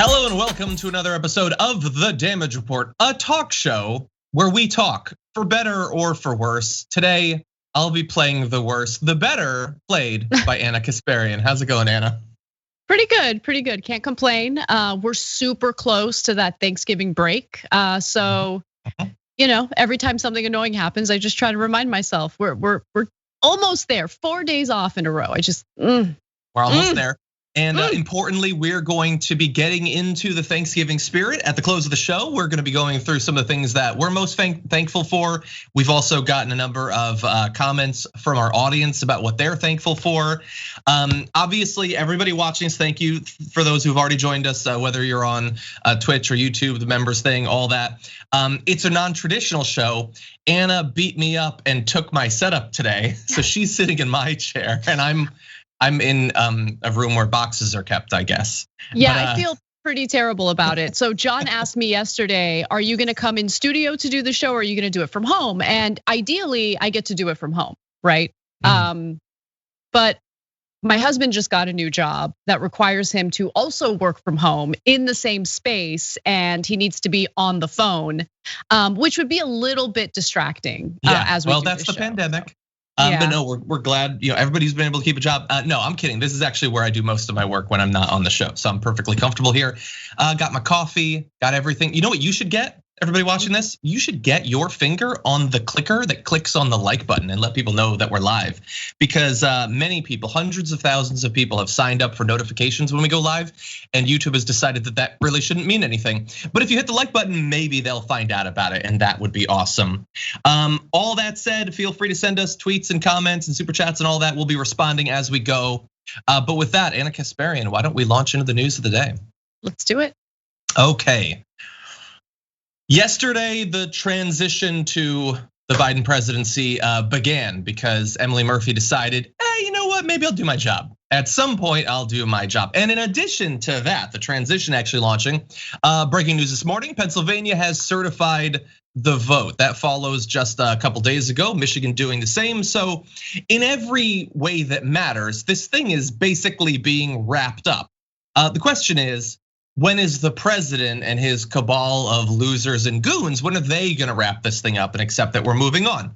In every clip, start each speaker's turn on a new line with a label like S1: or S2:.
S1: Hello and welcome to another episode of The Damage Report, a talk show where we talk for better or for worse. Today, I'll be playing the worst, the better, played by Anna Kasparian. How's it going, Anna?
S2: Pretty good, can't complain. We're super close to that Thanksgiving break. So, every time something annoying happens, I just try to remind myself we're almost there. 4 days off in a row.
S1: We're almost there. And importantly, we're going to be getting into the Thanksgiving spirit at the close of the show. We're going to be going through some of the things that we're most thankful for. We've also gotten a number of comments from our audience about what they're thankful for. Obviously, everybody watching us, thank you for those who've already joined us, whether you're on Twitch or YouTube, the members thing, all that. It's a non-traditional show. Anna beat me up and took my setup today. So she's sitting in my chair and I'm in a room where boxes are kept, I guess.
S2: Yeah, I feel pretty terrible about it. So John asked me yesterday, are you gonna come in studio to do the show or are you gonna do it from home? And ideally, I get to do it from home, right? But my husband just got a new job that requires him to also work from home in the same space, and he needs to be on the phone, which would be a little bit distracting. As we do
S1: that's the
S2: show.
S1: Pandemic. But no, we're glad, everybody's been able to keep a job. No, I'm kidding. This is actually where I do most of my work when I'm not on the show. So I'm perfectly comfortable here. Got my coffee, got everything. You know what you should get? Everybody watching this, you should get your finger on the clicker that clicks on the like button and let people know that we're live. Because many people, hundreds of thousands of people have signed up for notifications when we go live. And YouTube has decided that that really shouldn't mean anything. But if you hit the like button, maybe they'll find out about it and that would be awesome. All that said, feel free to send us tweets and comments and super chats and all that. We'll be responding as we go. But with that, Anna Kasparian, why don't we launch into the news of the day?
S2: Let's do it.
S1: Okay. Yesterday, the transition to the Biden presidency began because Emily Murphy decided, you know what, maybe I'll do my job. At some point, I'll do my job. And in addition to that, the transition actually launching, breaking news this morning, Pennsylvania has certified the vote. That follows just a couple days ago, Michigan doing the same. So in every way that matters, this thing is basically being wrapped up. The question is, when is the president and his cabal of losers and goons, when are they gonna wrap this thing up and accept that we're moving on?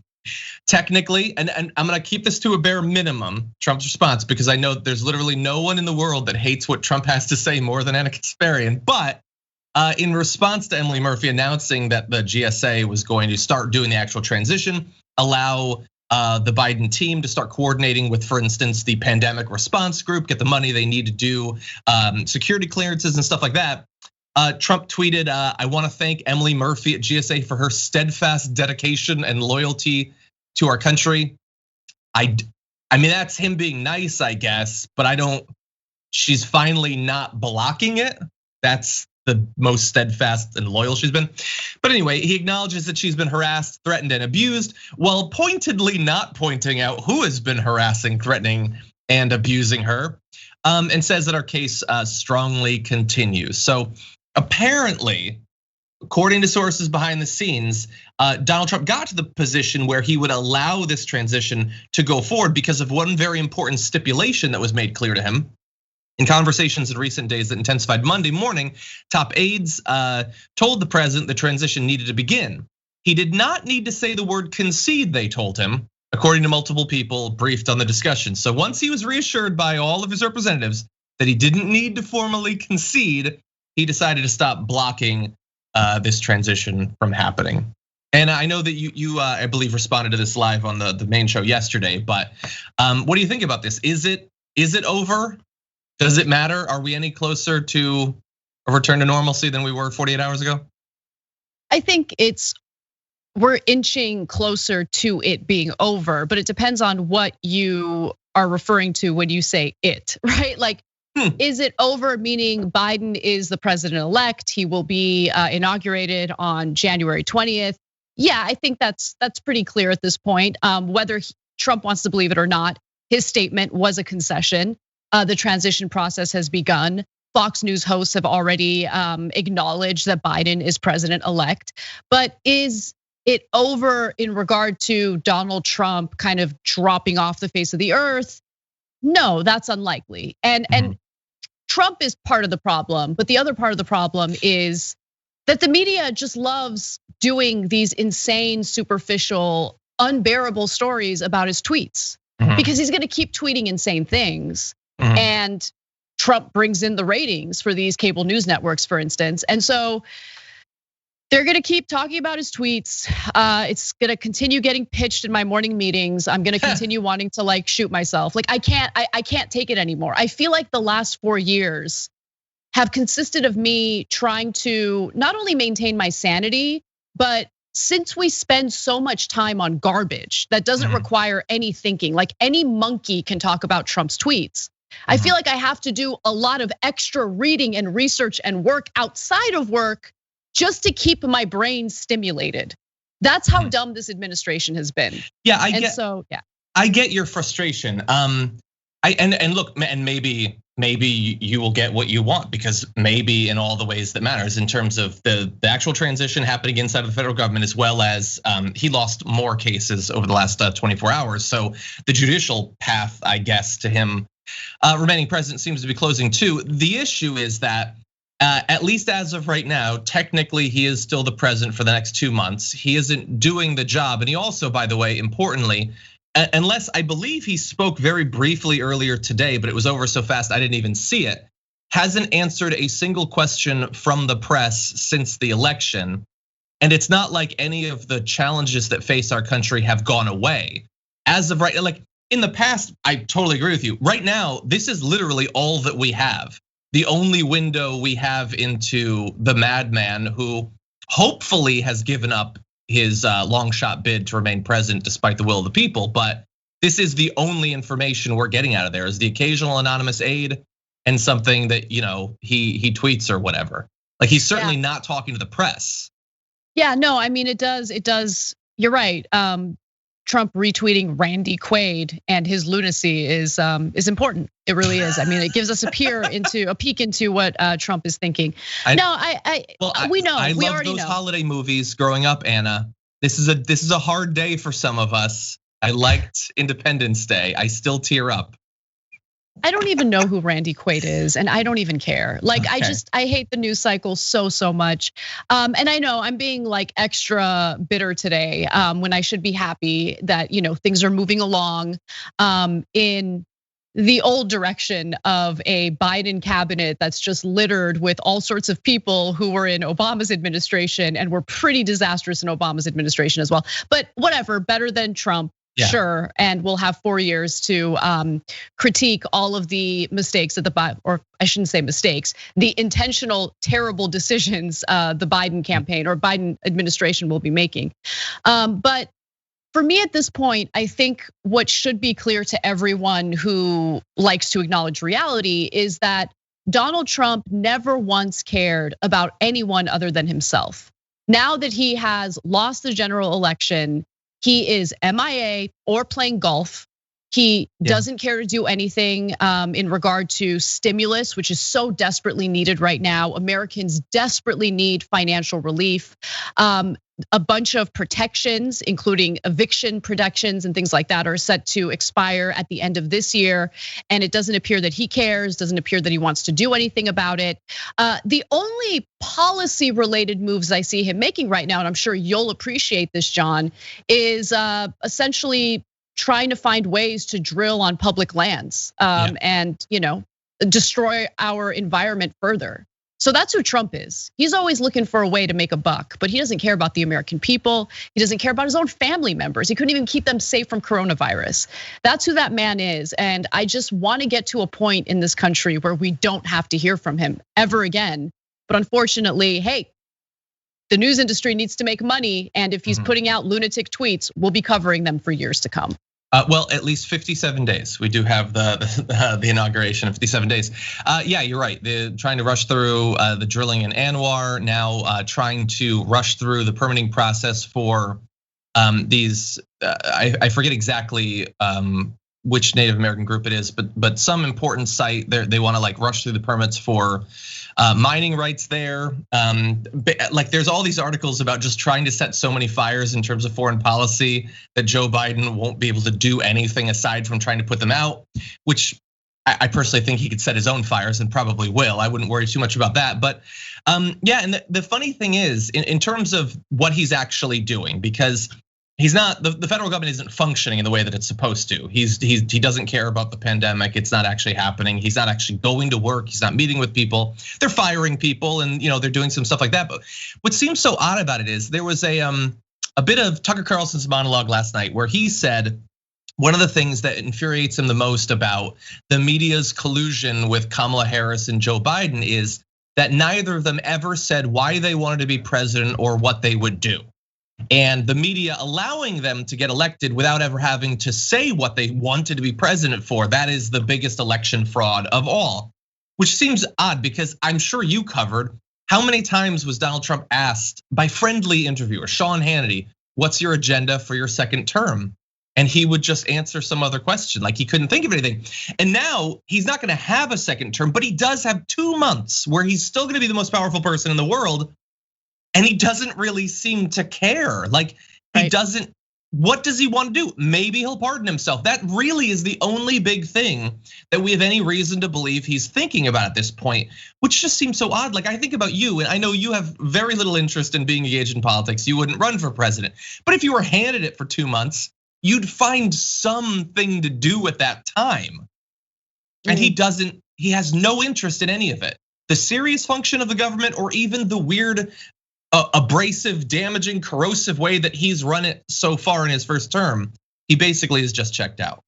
S1: Technically, and I'm gonna keep this to a bare minimum, Trump's response, because I know there's literally no one in the world that hates what Trump has to say more than Anna Kasparian. But in response to Emily Murphy announcing that the GSA was going to start doing the actual transition, allow the Biden team to start coordinating with, for instance, the pandemic response group, get the money they need to do security clearances and stuff like that. Trump tweeted, I wanna thank Emily Murphy at GSA for her steadfast dedication and loyalty to our country. I mean, that's him being nice, I guess, but she's finally not blocking it. That's the most steadfast and loyal she's been. But anyway, he acknowledges that she's been harassed, threatened, and abused, while pointedly not pointing out who has been harassing, threatening, and abusing her, and says that our case strongly continues. So apparently, according to sources behind the scenes, Donald Trump got to the position where he would allow this transition to go forward because of one very important stipulation that was made clear to him. In conversations in recent days that intensified Monday morning, top aides told the president the transition needed to begin. He did not need to say the word concede, they told him, according to multiple people briefed on the discussion. So once he was reassured by all of his representatives that he didn't need to formally concede, he decided to stop blocking this transition from happening. And I know that you I believe, responded to this live on the main show yesterday, but what do you think about this? Is it over? Does it matter? Are we any closer to a return to normalcy than we were 48 hours ago?
S2: I think we're inching closer to it being over, but it depends on what you are referring to when you say it, right? Like, is it over, meaning Biden is the president-elect? He will be inaugurated on January 20th. Yeah, I think that's pretty clear at this point. Whether Trump wants to believe it or not, his statement was a concession. The transition process has begun. Fox News hosts have already acknowledged that Biden is president-elect. But is it over in regard to Donald Trump kind of dropping off the face of the earth? No, that's unlikely. And Trump is part of the problem, but the other part of the problem is that the media just loves doing these insane, superficial, unbearable stories about his tweets because he's gonna keep tweeting insane things. And Trump brings in the ratings for these cable news networks, for instance. And so they're gonna keep talking about his tweets. It's gonna continue getting pitched in my morning meetings. I'm gonna continue wanting to like shoot myself. Like I can't take it anymore. I feel like the last 4 years have consisted of me trying to not only maintain my sanity, but since we spend so much time on garbage that doesn't require any thinking, like any monkey can talk about Trump's tweets. I feel like I have to do a lot of extra reading and research and work outside of work just to keep my brain stimulated. That's how dumb this administration has been.
S1: Yeah, I get your frustration. Look, and maybe you will get what you want, because maybe in all the ways that matters in terms of the actual transition happening inside of the federal government, as well as he lost more cases over the last 24 hours. So the judicial path, I guess, to him remaining president seems to be closing too. The issue is that at least as of right now, technically he is still the president for the next 2 months. He isn't doing the job, and he also, by the way, importantly, unless I believe he spoke very briefly earlier today, but it was over so fast I didn't even see it, hasn't answered a single question from the press since the election. And it's not like any of the challenges that face our country have gone away. As of right, like in the past, I totally agree with you. Right now, this is literally all that we have. The only window we have into the madman who hopefully has given up his long shot bid to remain president despite the will of the people. But this is the only information we're getting out of there, is the occasional anonymous aide and something that he tweets or whatever. Like he's certainly not talking to the press.
S2: Yeah, no, I mean it does. You're right. Trump retweeting Randy Quaid and his lunacy is important. It really is. I mean, it gives us a peek into what Trump is thinking. We know.
S1: I
S2: we
S1: loved
S2: already
S1: those
S2: know.
S1: holiday movies growing up, Anna. This is a hard day for some of us. I liked Independence Day. I still tear up.
S2: I don't even know who Randy Quaid is, and I don't even care. Like, okay. I hate the news cycle so much. And I know I'm being like extra bitter today when I should be happy that things are moving along in the old direction of a Biden cabinet that's just littered with all sorts of people who were in Obama's administration and were pretty disastrous in Obama's administration as well. But whatever, better than Trump. Yeah. Sure, and we'll have 4 years to critique all of the mistakes that or I shouldn't say mistakes, the intentional terrible decisions the Biden campaign or Biden administration will be making. But for me at this point, I think what should be clear to everyone who likes to acknowledge reality is that Donald Trump never once cared about anyone other than himself. Now that he has lost the general election, he is MIA or playing golf. He doesn't care to do anything in regard to stimulus, which is so desperately needed right now. Americans desperately need financial relief. A bunch of protections, including eviction protections and things like that, are set to expire at the end of this year. And it doesn't appear that he cares, doesn't appear that he wants to do anything about it. The only policy related moves I see him making right now, and I'm sure you'll appreciate this, John, is essentially trying to find ways to drill on public lands and destroy our environment further. So that's who Trump is. He's always looking for a way to make a buck, but he doesn't care about the American people. He doesn't care about his own family members. He couldn't even keep them safe from coronavirus. That's who that man is. And I just want to get to a point in this country where we don't have to hear from him ever again. But unfortunately, hey, the news industry needs to make money. And if he's putting out lunatic tweets, we'll be covering them for years to come.
S1: Well, at least 57 days. We do have the inauguration of 57 days. Yeah, you're right. They're trying to rush through the drilling in Anwar, now trying to rush through the permitting process for these. I forget exactly which Native American group it is, but some important site. They want to like rush through the permits for mining rights there. Like there's all these articles about just trying to set so many fires in terms of foreign policy that Joe Biden won't be able to do anything aside from trying to put them out, which I personally think he could set his own fires and probably will. I wouldn't worry too much about that. But yeah, and the funny thing is, in terms of what he's actually doing, because he's not, the federal government isn't functioning in the way that it's supposed to. He doesn't care about the pandemic. It's not actually happening. He's not actually going to work. He's not meeting with people. They're firing people, and they're doing some stuff like that. But what seems so odd about it is there was a bit of Tucker Carlson's monologue last night where he said one of the things that infuriates him the most about the media's collusion with Kamala Harris and Joe Biden is that neither of them ever said why they wanted to be president or what they would do. And the media allowing them to get elected without ever having to say what they wanted to be president for, that is the biggest election fraud of all. Which seems odd because I'm sure you covered, how many times was Donald Trump asked by friendly interviewer, Sean Hannity, what's your agenda for your second term? And he would just answer some other question, like he couldn't think of anything. And now he's not gonna have a second term, but he does have 2 months where he's still gonna be the most powerful person in the world. And he doesn't really seem to care. Like he doesn't, what does he want to do? Maybe he'll pardon himself. That really is the only big thing that we have any reason to believe he's thinking about at this point, which just seems so odd. Like I think about you, and I know you have very little interest in being engaged in politics. You wouldn't run for president. But if you were handed it for 2 months, you'd find something to do at that time. And he has no interest in any of it. The serious function of the government or even the weird, abrasive, damaging, corrosive way that he's run it so far in his first term, he basically is just checked out.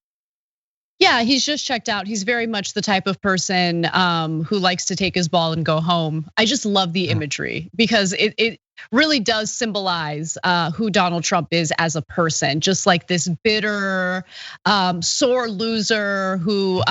S2: Yeah, he's just checked out. He's very much the type of person who likes to take his ball and go home. I just love the imagery because it really does symbolize who Donald Trump is as a person, just like this bitter, sore loser who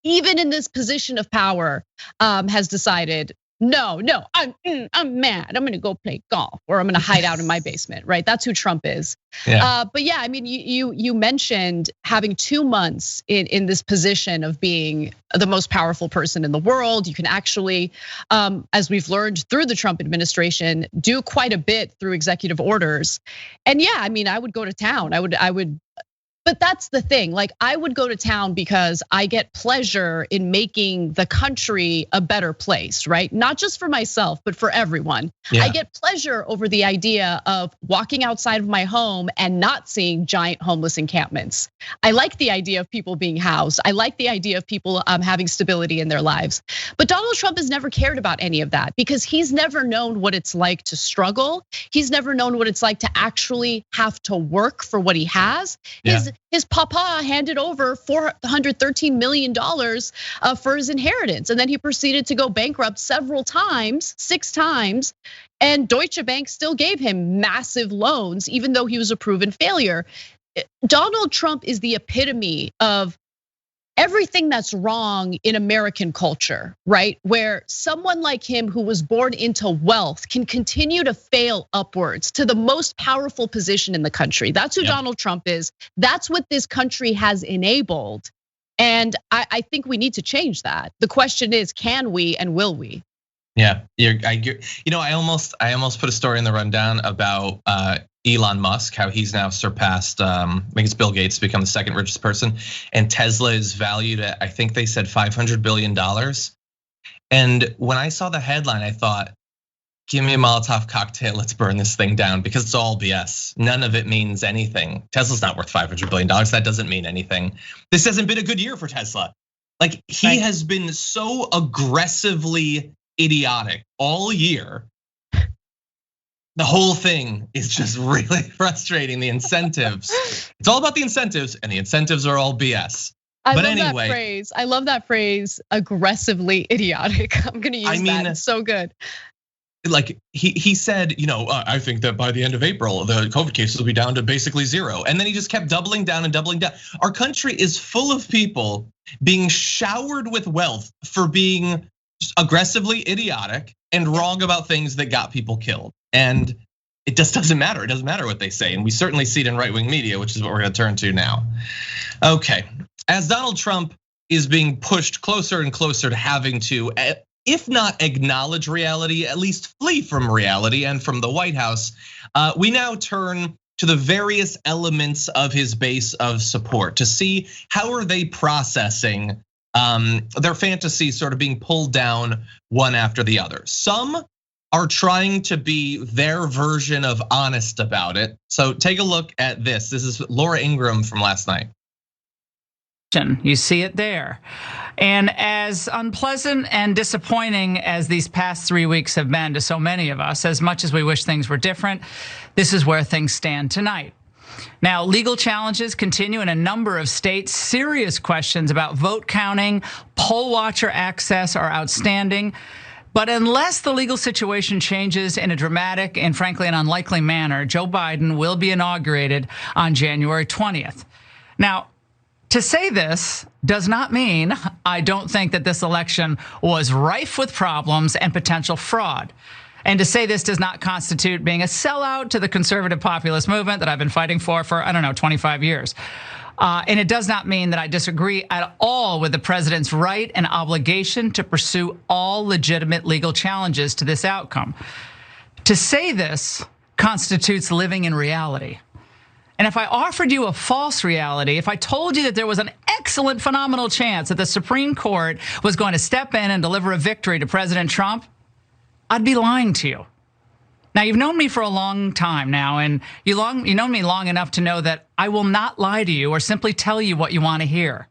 S2: even in this position of power has decided, no, I'm mad. I'm gonna go play golf or I'm gonna hide out in my basement, right? That's who Trump is. Yeah. But yeah, I mean, you mentioned having 2 months in this position of being the most powerful person in the world. You can actually, as we've learned through the Trump administration, do quite a bit through executive orders. And yeah, I mean, I would go to town. I would. But that's the thing, like I would go to town because I get pleasure in making the country a better place, right? Not just for myself, but for everyone. Yeah. I get pleasure over the idea of walking outside of my home and not seeing giant homeless encampments. I like the idea of people being housed. I like the idea of people having stability in their lives. But Donald Trump has never cared about any of that because he's never known what it's like to struggle. He's never known what it's like to actually have to work for what he has. His papa handed over $413 million for his inheritance. And then he proceeded to go bankrupt several times, 6 times. And Deutsche Bank still gave him massive loans, even though he was a proven failure. Donald Trump is the epitome of everything that's wrong in American culture, right? Where someone like him who was born into wealth can continue to fail upwards to the most powerful position in the country. That's who Donald Trump is. That's what this country has enabled. And I think we need to change that. The question is, can we and will we?
S1: Yeah, I almost put a story in the rundown about Elon Musk, how he's now surpassed, I think it's Bill Gates, become the second richest person, and Tesla is valued at, I think they said $500 billion. And when I saw the headline, I thought, give me a Molotov cocktail, let's burn this thing down, because it's all BS. None of it means anything. Tesla's not worth $500 billion, that doesn't mean anything. This hasn't been a good year for Tesla. Like he has been so aggressively idiotic all year. The whole thing is just really frustrating. The incentives, it's all about the incentives, and the incentives are all BS. But anyway,
S2: that phrase. I love that phrase, aggressively idiotic. I'm gonna use that. It's so good.
S1: Like he said, I think that by the end of April, the COVID cases will be down to basically 0. And then he just kept doubling down and doubling down. Our country is full of people being showered with wealth for being aggressively idiotic and wrong about things that got people killed. And it just doesn't matter. It doesn't matter what they say. And we certainly see it in right-wing media, which is what we're gonna turn to now. Okay, as Donald Trump is being pushed closer and closer to having to, if not acknowledge reality, at least flee from reality and from the White House, we now turn to the various elements of his base of support to see how are they processing their fantasies sort of being pulled down one after the other. Some are trying to be their version of honest about it. So take a look at this. This is Laura Ingraham from last night.
S3: You see it there. And as unpleasant and disappointing as these past 3 weeks have been to so many of us, as much as we wish things were different, this is where things stand tonight. Now, legal challenges continue in a number of states. Serious questions about vote counting, poll watcher access are outstanding. But unless the legal situation changes in a dramatic and frankly an unlikely manner, Joe Biden will be inaugurated on January 20th. Now, to say this does not mean I don't think that this election was rife with problems and potential fraud. And to say this does not constitute being a sellout to the conservative populist movement that I've been fighting for, I don't know, 25 years. And it does not mean that I disagree at all with the president's right and obligation to pursue all legitimate legal challenges to this outcome. To say this constitutes living in reality. And if I offered you a false reality, if I told you that there was an excellent, phenomenal chance that the Supreme Court was going to step in and deliver a victory to President Trump, I'd be lying to you. Now, you've known me for a long time now, and you know me long enough to know that I will not lie to you or simply tell you what you want to hear.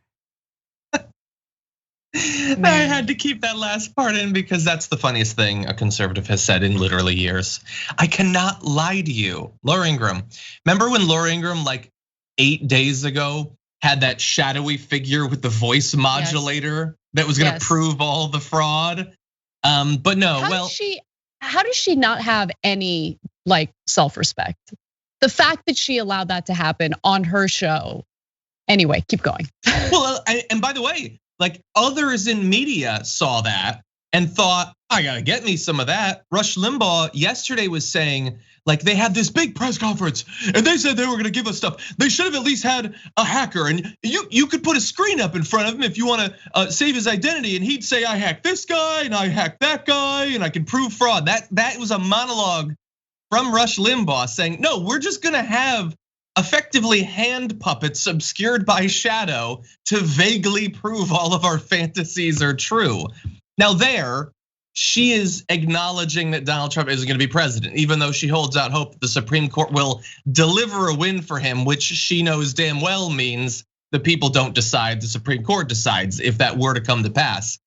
S1: I had to keep that last part in because that's the funniest thing a conservative has said in literally years. I cannot lie to you. Laura Ingraham. Remember when Laura Ingraham, like 8 days ago, had that shadowy figure with the voice modulator that was gonna prove all the fraud? But no,
S2: how does she not have any like self-respect? The fact that she allowed that to happen on her show. Anyway, keep going.
S1: Well, and by the way, like others in media saw that and thought, I gotta get me some of that. Rush Limbaugh yesterday was saying, like they had this big press conference and they said they were gonna give us stuff. They should have at least had a hacker, and you could put a screen up in front of him if you wanna save his identity, and he'd say, I hacked this guy and I hacked that guy and I can prove fraud. That was a monologue from Rush Limbaugh saying, no, we're just gonna have effectively hand puppets obscured by shadow to vaguely prove all of our fantasies are true. Now there, she is acknowledging that Donald Trump isn't gonna be president, even though she holds out hope that the Supreme Court will deliver a win for him, which she knows damn well means the people don't decide, the Supreme Court decides if that were to come to pass.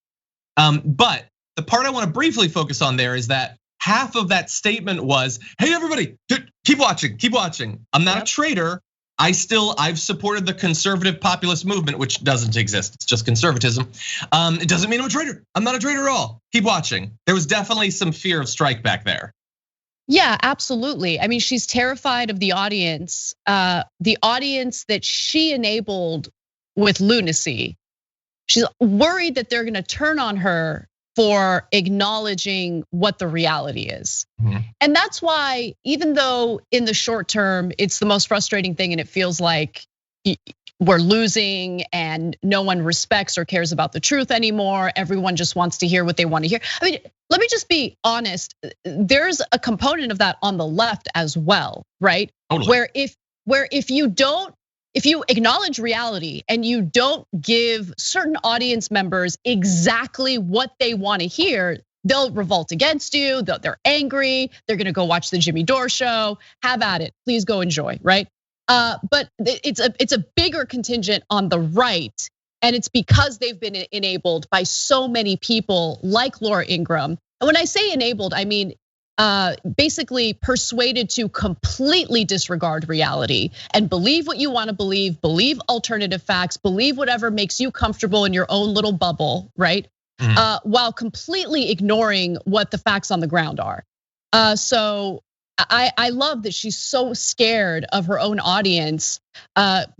S1: But the part I wanna briefly focus on there is that half of that statement was, hey, everybody, keep watching, keep watching. I'm not a traitor. I've supported the conservative populist movement, which doesn't exist. It's just conservatism. It doesn't mean I'm a traitor. I'm not a traitor at all. Keep watching. There was definitely some fear of strike back there.
S2: Yeah, absolutely. I mean, she's terrified of the audience that she enabled with lunacy. She's worried that they're gonna turn on her for acknowledging what the reality is. And that's why, even though in the short term, it's the most frustrating thing and it feels like we're losing and no one respects or cares about the truth anymore. Everyone just wants to hear what they want to hear. I mean, let me just be honest. There's a component of that on the left as well, right? Totally. Where if you acknowledge reality and you don't give certain audience members exactly what they want to hear, they'll revolt against you, they're angry, they're gonna go watch the Jimmy Dore show, have at it, please go enjoy, right? But it's a bigger contingent on the right, and it's because they've been enabled by so many people like Laura Ingraham. And when I say enabled, I mean, basically persuaded to completely disregard reality and believe what you want to believe alternative facts, believe whatever makes you comfortable in your own little bubble, right? While completely ignoring what the facts on the ground are. So I love that she's so scared of her own audience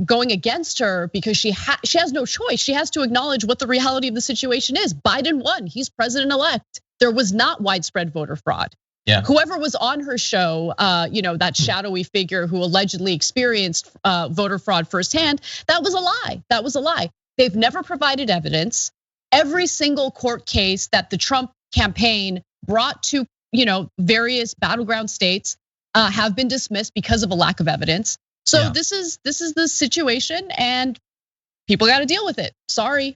S2: going against her because she has no choice. She has to acknowledge what the reality of the situation is. Biden won, he's president-elect. There was not widespread voter fraud.
S1: Yeah.
S2: Whoever was on her show, that shadowy figure who allegedly experienced voter fraud firsthand, that was a lie. That was a lie. They've never provided evidence. Every single court case that the Trump campaign brought to various battleground states have been dismissed because of a lack of evidence. So this is the situation, and people got to deal with it. Sorry.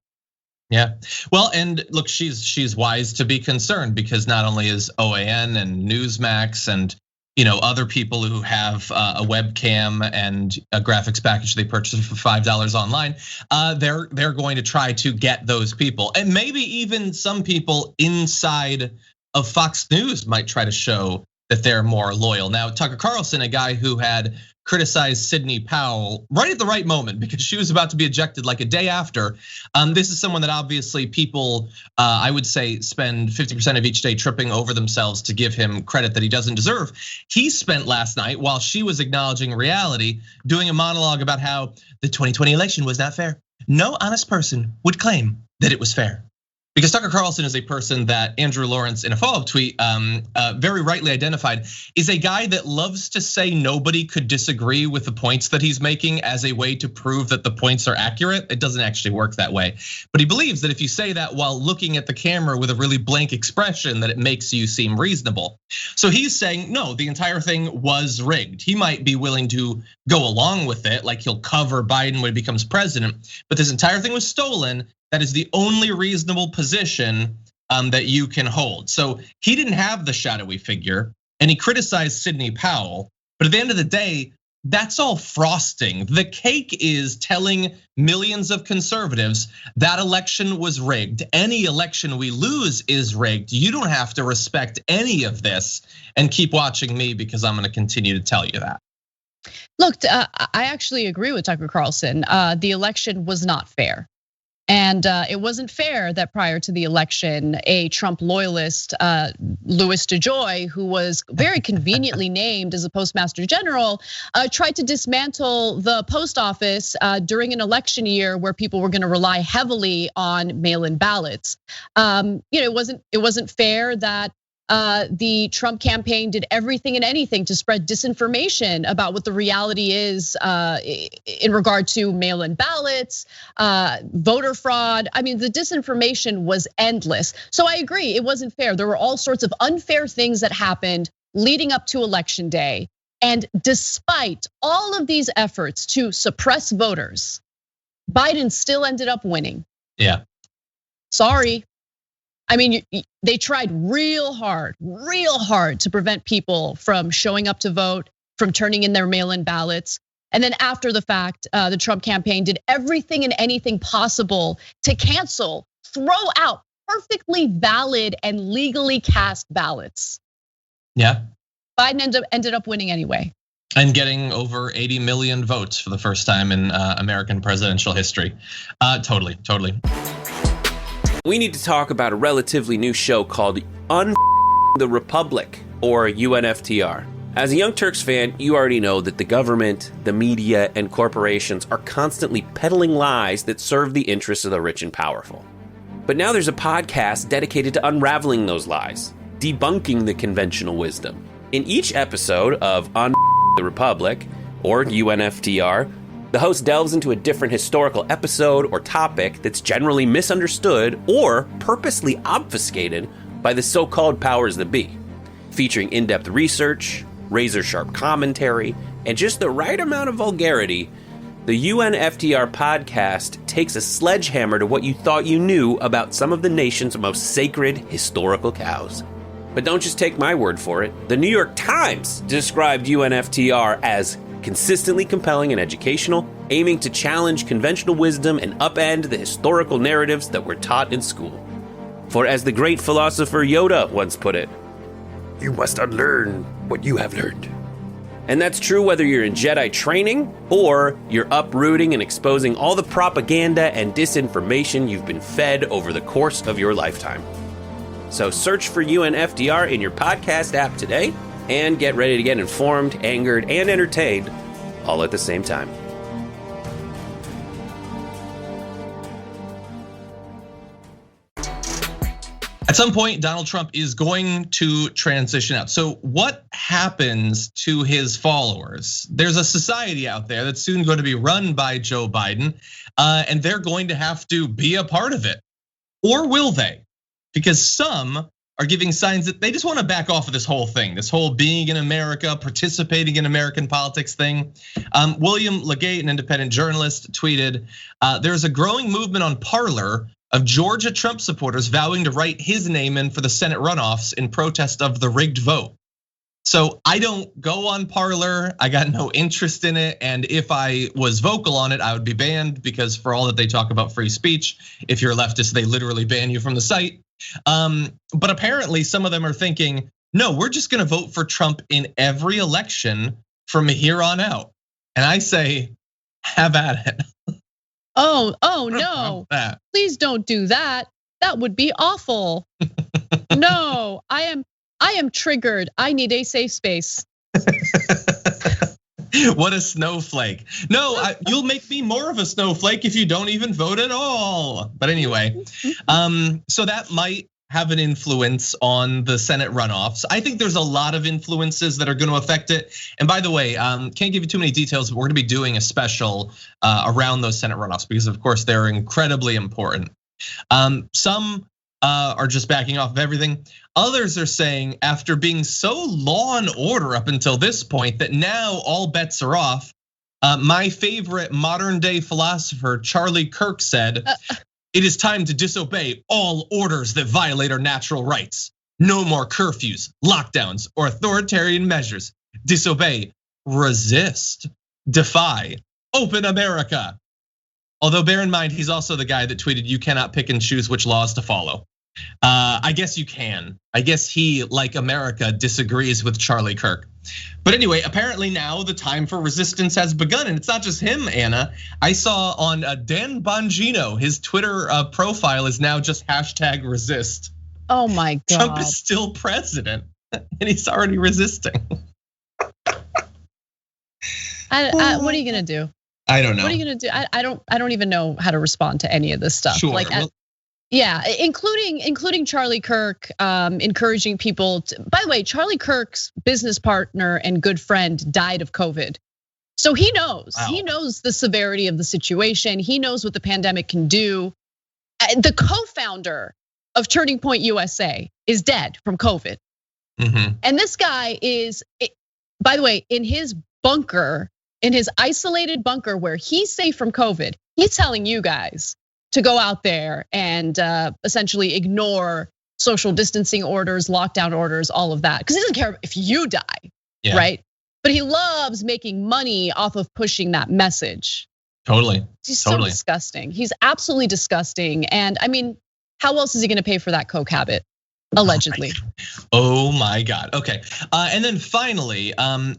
S1: Yeah, well, and look, she's wise to be concerned, because not only is OAN and Newsmax and other people who have a webcam and a graphics package they purchase for $5 online, they're going to try to get those people, and maybe even some people inside of Fox News might try to show that they're more loyal. Now, Tucker Carlson, a guy who had criticized Sidney Powell right at the right moment because she was about to be ejected like a day after. This is someone that obviously people, I would say, spend 50% of each day tripping over themselves to give him credit that he doesn't deserve. He spent last night, while she was acknowledging reality, doing a monologue about how the 2020 election was not fair. No honest person would claim that it was fair. Because Tucker Carlson is a person that Andrew Lawrence, in a follow-up tweet, very rightly identified, is a guy that loves to say nobody could disagree with the points that he's making as a way to prove that the points are accurate. It doesn't actually work that way. But he believes that if you say that while looking at the camera with a really blank expression, that it makes you seem reasonable. So he's saying, no, the entire thing was rigged. He might be willing to go along with it, like he'll cover Biden when he becomes president, but this entire thing was stolen. That is the only reasonable position that you can hold. So he didn't have the shadowy figure, and he criticized Sidney Powell. But at the end of the day, that's all frosting. The cake is telling millions of conservatives that election was rigged. Any election we lose is rigged. You don't have to respect any of this and keep watching me, because I'm going to continue to tell you that.
S2: Look, I actually agree with Tucker Carlson. The election was not fair. And it wasn't fair that prior to the election, a Trump loyalist, Louis DeJoy, who was very conveniently named as a postmaster general, tried to dismantle the post office during an election year where people were going to rely heavily on mail-in ballots. It wasn't fair that the Trump campaign did everything and anything to spread disinformation about what the reality is in regard to mail-in ballots, voter fraud. I mean, the disinformation was endless. So I agree, it wasn't fair. There were all sorts of unfair things that happened leading up to Election Day. And despite all of these efforts to suppress voters, Biden still ended up winning.
S1: Yeah.
S2: Sorry. I mean, they tried real hard to prevent people from showing up to vote, from turning in their mail-in ballots. And then after the fact, the Trump campaign did everything and anything possible to cancel, throw out perfectly valid and legally cast ballots.
S1: Yeah.
S2: Biden ended up winning anyway.
S1: And getting over 80 million votes for the first time in American presidential history. Totally.
S4: We need to talk about a relatively new show called the Republic, or UNFTR. As a Young Turks fan, you already know that the government, the media, and corporations are constantly peddling lies that serve the interests of the rich and powerful. But now there's a podcast dedicated to unraveling those lies, debunking the conventional wisdom. In each episode of the Republic, or UNFTR, the host delves into a different historical episode or topic that's generally misunderstood or purposely obfuscated by the so-called powers that be, featuring in-depth research, razor-sharp commentary, and just the right amount of vulgarity. The UNFTR podcast takes a sledgehammer to what you thought you knew about some of the nation's most sacred historical cows. But don't just take my word for it. The New York Times described UNFTR as consistently compelling and educational, aiming to challenge conventional wisdom and upend the historical narratives that were taught in school. For as the great philosopher Yoda once put it, you must unlearn what you have learned. And that's true whether you're in Jedi training or you're uprooting and exposing all the propaganda and disinformation you've been fed over the course of your lifetime. So search for UNFTR in your podcast app today and get ready to get informed, angered, and entertained all at the same time.
S1: At some point, Donald Trump is going to transition out. So what happens to his followers? There's a society out there that's soon going to be run by Joe Biden, and they're going to have to be a part of it. Or will they? Because some are giving signs that they just want to back off of this whole thing, this whole being in America, participating in American politics thing. William Legate, an independent journalist, tweeted, there's a growing movement on Parler of Georgia Trump supporters vowing to write his name in for the Senate runoffs in protest of the rigged vote. So I don't go on Parler. I got no interest in it. And if I was vocal on it, I would be banned, because for all that they talk about free speech, if you're a leftist, they literally ban you from the site. But apparently some of them are thinking, no, we're just gonna vote for Trump in every election from here on out. And I say, have at it.
S2: Oh no, please don't do that. That would be awful. No, I am triggered. I need a safe space.
S1: What a snowflake. No, you'll make me more of a snowflake if you don't even vote at all. But anyway, so that might have an influence on the Senate runoffs. I think there's a lot of influences that are going to affect it. And by the way, can't give you too many details, but we're going to be doing a special around those Senate runoffs, because of course they're incredibly important. Some are just backing off of everything. Others are saying, after being so law and order up until this point, that now all bets are off. My favorite modern day philosopher, Charlie Kirk, said, it is time to disobey all orders that violate our natural rights. No more curfews, lockdowns, or authoritarian measures. Disobey, resist, defy, open America. Although bear in mind, he's also the guy that tweeted, you cannot pick and choose which laws to follow. I guess you can. I guess he, like America, disagrees with Charlie Kirk. But anyway, apparently now the time for resistance has begun, and it's not just him, Anna. I saw on Dan Bongino, his Twitter profile is now just #resist.
S2: Oh my God.
S1: Trump is still president, and he's already resisting.
S2: What are you gonna do?
S1: I don't know.
S2: What are you gonna do? I don't even know how to respond to any of this stuff.
S1: Sure.
S2: Yeah, including Charlie Kirk encouraging people to, by the way, Charlie Kirk's business partner and good friend died of COVID. So he knows, He knows the severity of the situation. He knows what the pandemic can do. The co-founder of Turning Point USA is dead from COVID. And this guy is, by the way, in his bunker, in his isolated bunker where he's safe from COVID, he's telling you guys to go out there and essentially ignore social distancing orders, lockdown orders, all of that. Because he doesn't care if you die, right? But he loves making money off of pushing that message.
S1: Totally.
S2: He's so disgusting. He's absolutely disgusting. And I mean, how else is he gonna pay for that coke habit? Allegedly.
S1: Oh my God. Okay. And then finally,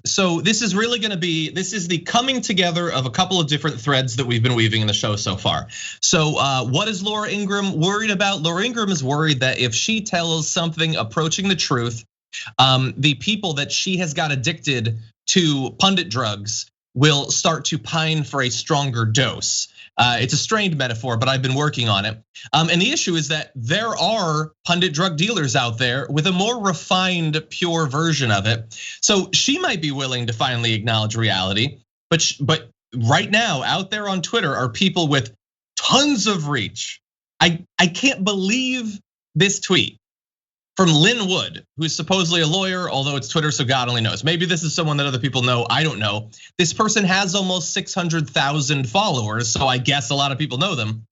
S1: so this is really gonna be, this is the coming together of a couple of different threads that we've been weaving in the show so far. So what is Laura Ingraham worried about? Laura Ingraham is worried that if she tells something approaching the truth, the people that she has got addicted to pundit drugs will start to pine for a stronger dose. It's a strained metaphor, but I've been working on it. And the issue is that there are pundit drug dealers out there with a more refined, pure version of it. So she might be willing to finally acknowledge reality, but right now out there on Twitter are people with tons of reach. I can't believe this tweet from Lynn Wood, who's supposedly a lawyer, although it's Twitter, so God only knows. Maybe this is someone that other people know, I don't know. This person has almost 600,000 followers, so I guess a lot of people know them.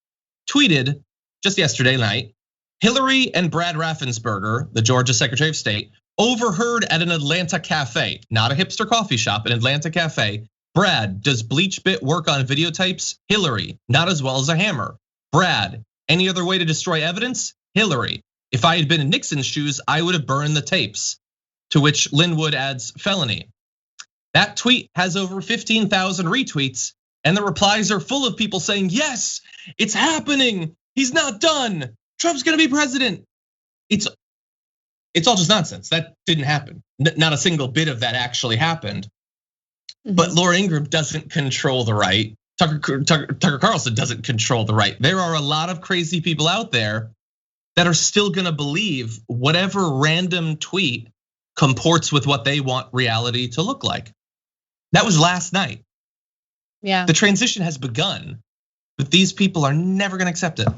S1: Tweeted just yesterday night, Hillary and Brad Raffensperger, the Georgia Secretary of State, overheard at an Atlanta cafe, not a hipster coffee shop, an Atlanta cafe. Brad, does BleachBit work on videotapes? Hillary, not as well as a hammer. Brad, any other way to destroy evidence? Hillary, if I had been in Nixon's shoes, I would have burned the tapes. To which Lynn Wood adds, felony. That tweet has over 15,000 retweets, and the replies are full of people saying, yes, it's happening. He's not done. Trump's gonna be president. It's all just nonsense. That didn't happen. Not a single bit of that actually happened. But Laura Ingraham doesn't control the right. Tucker Carlson doesn't control the right. There are a lot of crazy people out there that are still gonna believe whatever random tweet comports with what they want reality to look like. That was last night.
S2: Yeah.
S1: The transition has begun, but these people are never gonna accept it.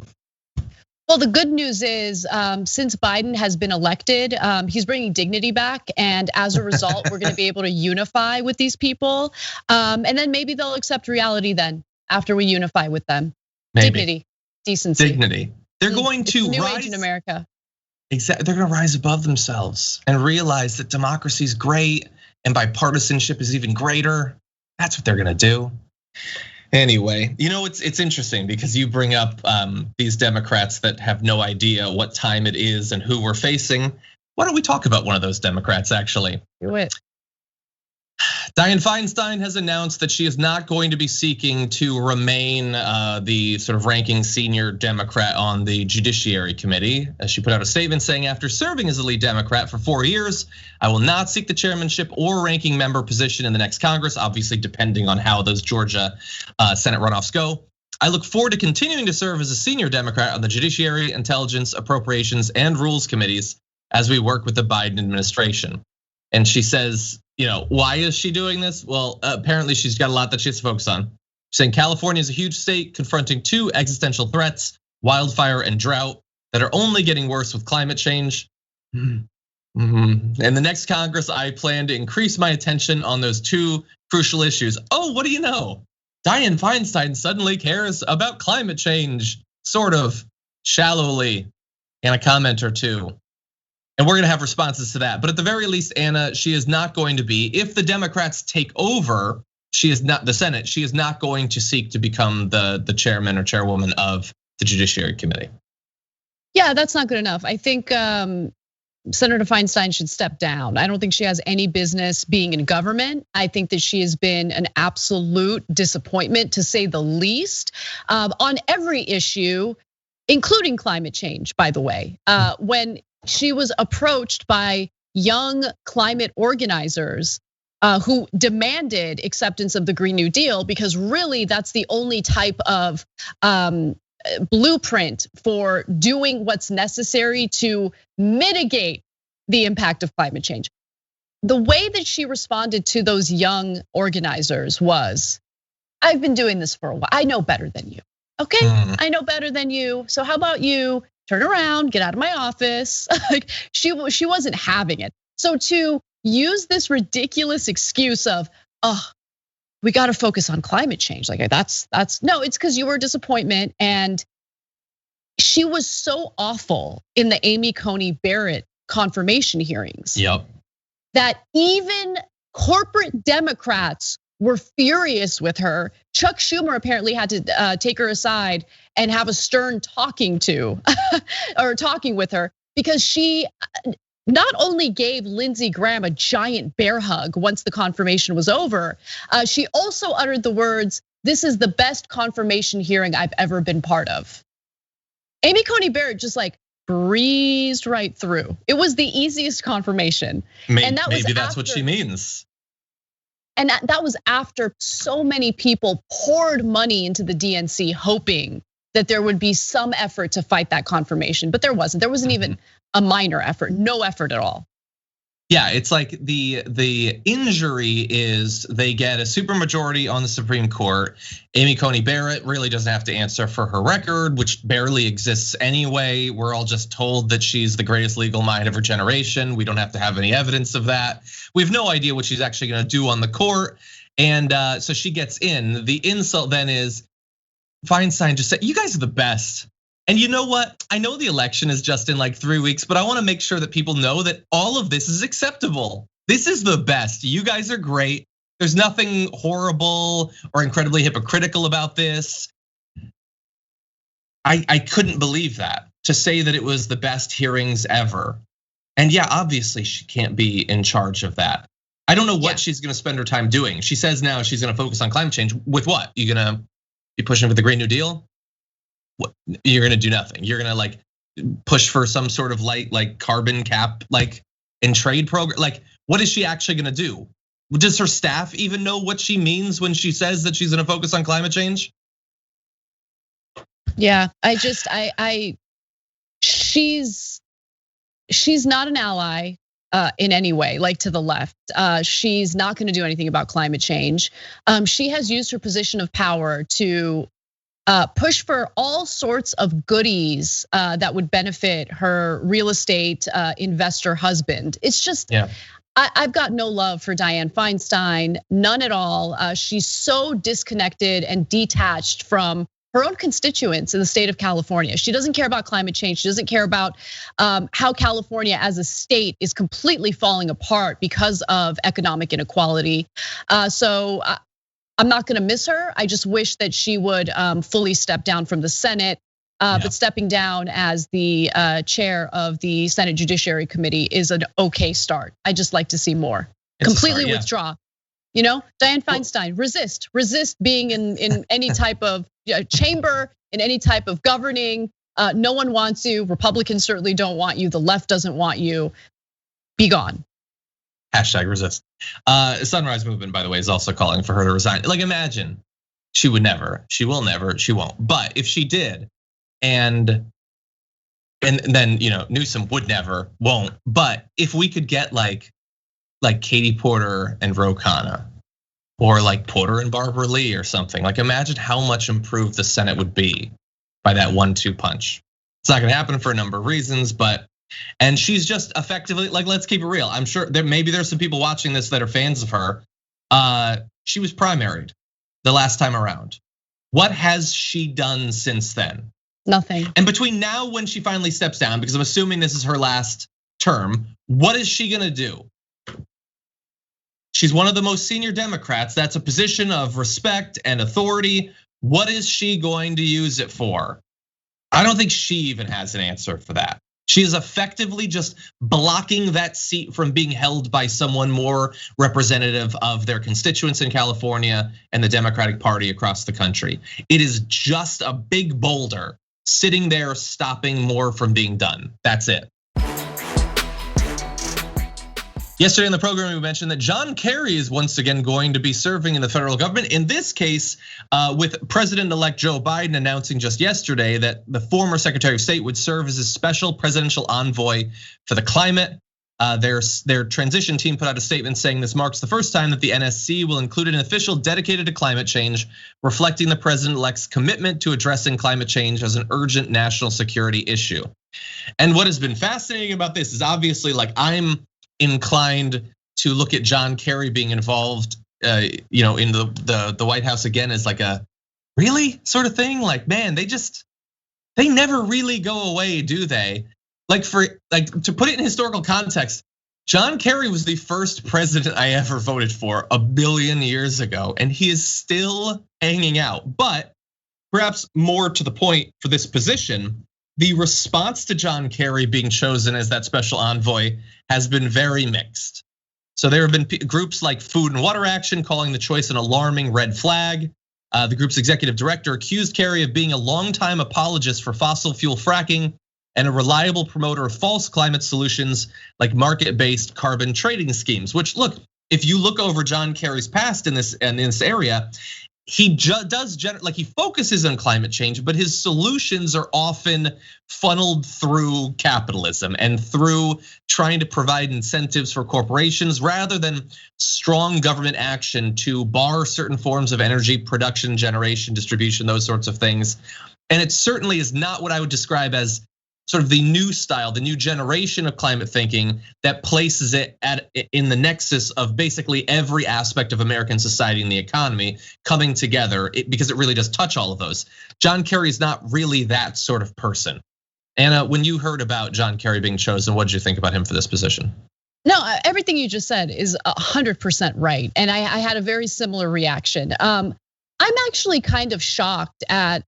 S2: Well, the good news is, since Biden has been elected, he's bringing dignity back, and as a result, we're going to be able to unify with these people, and then maybe they'll accept reality. Then, after we unify with them,
S1: maybe.
S2: dignity, decency,
S1: dignity. They're going to
S2: new
S1: rise
S2: age in America.
S1: Exactly, they're going to rise above themselves and realize that democracy is great and bipartisanship is even greater. That's what they're going to do. Anyway, it's interesting because you bring up these Democrats that have no idea what time it is and who we're facing. Why don't we talk about one of those Democrats, actually?
S2: Do it.
S1: Dianne Feinstein has announced that she is not going to be seeking to remain the sort of ranking senior Democrat on the Judiciary Committee. As she put out a statement saying, after serving as the lead Democrat for 4 years, I will not seek the chairmanship or ranking member position in the next Congress, obviously depending on how those Georgia Senate runoffs go. I look forward to continuing to serve as a senior Democrat on the Judiciary, Intelligence, Appropriations, and Rules Committees as we work with the Biden administration. And she says, why is she doing this? Well, apparently she's got a lot that she has to focus on. She's saying California is a huge state confronting two existential threats, wildfire and drought, that are only getting worse with climate change. In the next Congress, I plan to increase my attention on those two crucial issues. Oh, what do you know? Dianne Feinstein suddenly cares about climate change, sort of shallowly, in a comment or two. And we're gonna have responses to that. But at the very least, Anna, she is not going to be, if the Democrats take over, she is not the Senate, she is not going to seek to become the chairman or chairwoman of the Judiciary Committee.
S2: Yeah, that's not good enough. I think Senator Feinstein should step down. I don't think she has any business being in government. I think that she has been an absolute disappointment, to say the least, on every issue, including climate change, by the way. When she was approached by young climate organizers who demanded acceptance of the Green New Deal, because really that's the only type of blueprint for doing what's necessary to mitigate the impact of climate change. The way that she responded to those young organizers was, I've been doing this for a while. I know better than you. Okay, I know better than you. So how about you turn around, get out of my office? Like she wasn't having it. So to use this ridiculous excuse of, we got to focus on climate change. Like that's no, it's because you were a disappointment. And she was so awful in the Amy Coney Barrett confirmation hearings.
S1: Yep.
S2: That even corporate Democrats were furious with her. Chuck Schumer apparently had to take her aside and have a stern talking with her, because she not only gave Lindsey Graham a giant bear hug once the confirmation was over, she also uttered the words, "This is the best confirmation hearing I've ever been part of." Amy Coney Barrett just like breezed right through. It was the easiest confirmation.
S1: Maybe that's what she means.
S2: And that was after so many people poured money into the DNC, hoping that there would be some effort to fight that confirmation, but there wasn't. There wasn't even a minor effort, no effort at all.
S1: Yeah, it's like the injury is they get a supermajority on the Supreme Court. Amy Coney Barrett really doesn't have to answer for her record, which barely exists anyway. We're all just told that she's the greatest legal mind of her generation. We don't have to have any evidence of that. We have no idea what she's actually going to do on the court. And so she gets in. The insult then is Feinstein just said, "You guys are the best." And you know what? I know the election is just in like 3 weeks, but I want to make sure that people know that all of this is acceptable. This is the best. You guys are great. There's nothing horrible or incredibly hypocritical about this. I couldn't believe that, to say that it was the best hearings ever. And yeah, obviously she can't be in charge of that. I don't know what she's gonna spend her time doing. She says now she's gonna focus on climate change. With what? You gonna be pushing for the Green New Deal? What, you're gonna do nothing. You're gonna like push for some sort of like carbon cap, like in trade program. Like, what is she actually gonna do? Does her staff even know what she means when she says that she's gonna focus on climate change?
S2: Yeah, she's not an ally in any way, like to the left. She's not gonna do anything about climate change. She has used her position of power to push for all sorts of goodies that would benefit her real estate investor husband. It's just, I've got no love for Dianne Feinstein, none at all. She's so disconnected and detached from her own constituents in the state of California. She doesn't care about climate change. She doesn't care about how California as a state is completely falling apart because of economic inequality. So I'm not gonna miss her. I just wish that she would fully step down from the Senate. But stepping down as the chair of the Senate Judiciary Committee is an okay start. I just like to see more. Completely withdraw. Dianne Feinstein, resist being in any type of chamber, in any type of governing. No one wants you. Republicans certainly don't want you. The left doesn't want you. Be gone.
S1: #resist. Sunrise Movement, by the way, is also calling for her to resign. Like, imagine she would never, she will never, she won't. But if she did, and then Newsom would never, won't. But if we could get like Katie Porter and Ro Khanna, or like Porter and Barbara Lee or something, like imagine how much improved the Senate would be by that 1-2 punch. It's not gonna happen for a number of reasons, and she's just effectively, like, let's keep it real. I'm sure there's some people watching this that are fans of her. She was primaried the last time around. What has she done since then?
S2: Nothing.
S1: And between now when she finally steps down, because I'm assuming this is her last term, what is she gonna do? She's one of the most senior Democrats. That's a position of respect and authority. What is she going to use it for? I don't think she even has an answer for that. She is effectively just blocking that seat from being held by someone more representative of their constituents in California and the Democratic Party across the country. It is just a big boulder sitting there stopping more from being done. That's it. Yesterday in the program, we mentioned that John Kerry is once again going to be serving in the federal government. In this case, with President-elect Joe Biden announcing just yesterday that the former Secretary of State would serve as a special presidential envoy for the climate. Their transition team put out a statement saying this marks the first time that the NSC will include an official dedicated to climate change, reflecting the president-elect's commitment to addressing climate change as an urgent national security issue. And what has been fascinating about this is obviously, like, I'm inclined to look at John Kerry being involved, in the White House again as like a really sort of thing. Like, man, they never really go away, do they? To put it in historical context, John Kerry was the first president I ever voted for 1 billion years ago, and he is still hanging out. But perhaps more to the point for this position, the response to John Kerry being chosen as that special envoy has been very mixed. So there have been groups like Food and Water Action calling the choice an alarming red flag. The group's executive director accused Kerry of being a longtime apologist for fossil fuel fracking and a reliable promoter of false climate solutions like market-based carbon trading schemes. Which, look, if you look over John Kerry's past in this area, he he focuses on climate change, but his solutions are often funneled through capitalism and through trying to provide incentives for corporations rather than strong government action to bar certain forms of energy production, generation, distribution, those sorts of things. And it certainly is not what I would describe as sort of the new style, the new generation of climate thinking that places it in the nexus of basically every aspect of American society and the economy coming together, because it really does touch all of those. John Kerry is not really that sort of person. Anna, when you heard about John Kerry being chosen, what did you think about him for this position?
S2: No, everything you just said is 100% right, and I had a very similar reaction. I'm actually kind of shocked at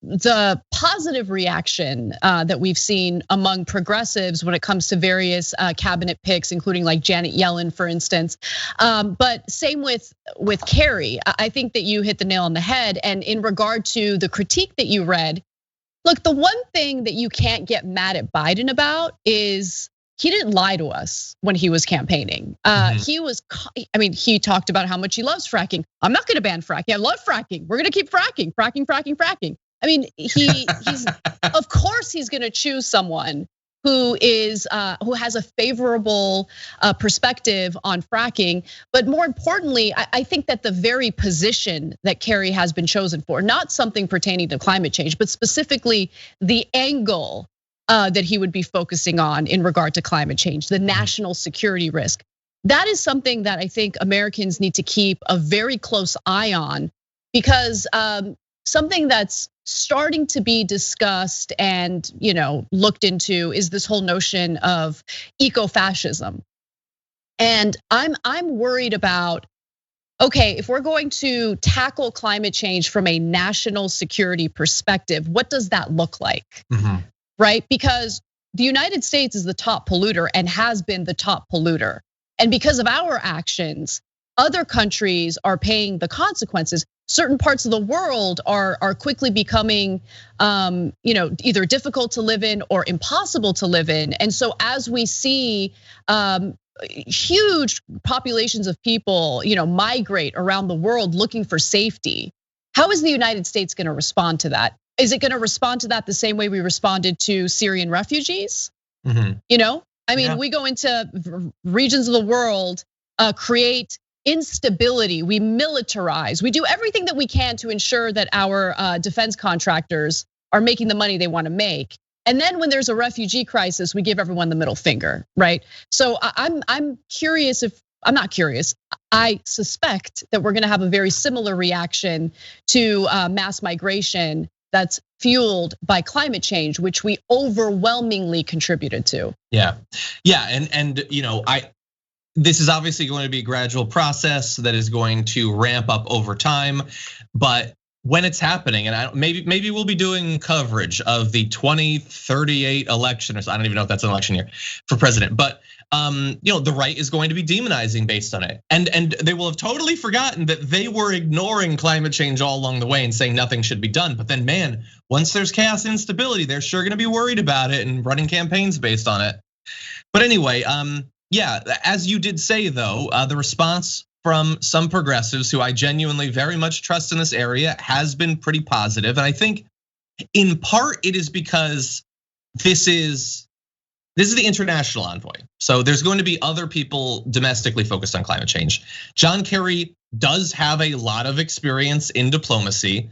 S2: the positive reaction that we've seen among progressives when it comes to various cabinet picks, including like Janet Yellen, for instance. But same with Kerry. I think that you hit the nail on the head. And in regard to the critique that you read, look, the one thing that you can't get mad at Biden about is he didn't lie to us when he was campaigning. He talked about how much he loves fracking. I'm not gonna ban fracking, I love fracking. We're gonna keep fracking. I mean, he's of course he's gonna choose someone who has a favorable perspective on fracking. But more importantly, I think that the very position that Kerry has been chosen for, not something pertaining to climate change, but specifically the angle that he would be focusing on in regard to climate change, the national security risk. That is something that I think Americans need to keep a very close eye on, because something that's starting to be discussed and looked into is this whole notion of eco-fascism. And I'm worried about, okay, if we're going to tackle climate change from a national security perspective, what does that look like? Right? Because the United States is the top polluter and has been the top polluter. And because of our actions, other countries are paying the consequences. Certain parts of the world are quickly becoming, either difficult to live in or impossible to live in. And so as we see huge populations of people, migrate around the world looking for safety, how is the United States going to respond to that? Is it going to respond to that the same way we responded to Syrian refugees? We go into regions of the world, create instability, we militarize, we do everything that we can to ensure that our defense contractors are making the money they want to make. And then when there's a refugee crisis, we give everyone the middle finger, right? So I'm curious I'm not curious. I suspect that we're gonna have a very similar reaction to mass migration that's fueled by climate change, which we overwhelmingly contributed to.
S1: Yeah, and this is obviously going to be a gradual process that is going to ramp up over time, but when it's happening, and maybe we'll be doing coverage of the 2038 election, or I don't even know if that's an election year for president, but the right is going to be demonizing based on it, and they will have totally forgotten that they were ignoring climate change all along the way and saying nothing should be done. But then, man, once there's chaos and instability, they're sure going to be worried about it and running campaigns based on it. But anyway, as you did say though, the response from some progressives who I genuinely very much trust in this area has been pretty positive. And I think in part it is because this is the international envoy. So there's going to be other people domestically focused on climate change. John Kerry does have a lot of experience in diplomacy.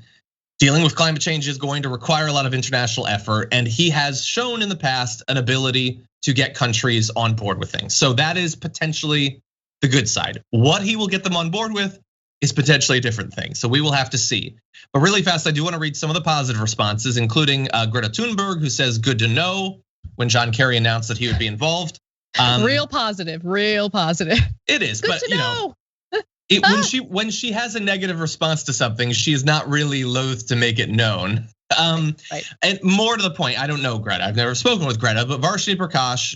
S1: Dealing with climate change is going to require a lot of international effort, and he has shown in the past an ability to get countries on board with things. So that is potentially the good side. What he will get them on board with is potentially a different thing. So we will have to see. But really fast, I do want to read some of the positive responses, including Greta Thunberg, who says, good to know, when John Kerry announced that he would be involved.
S2: Real positive, real positive.
S1: It is,
S2: good
S1: but
S2: to know.
S1: When she has a negative response to something, she is not really loath to make it known.
S2: Right.
S1: And more to the point, I don't know Greta. I've never spoken with Greta, but Varshini Prakash,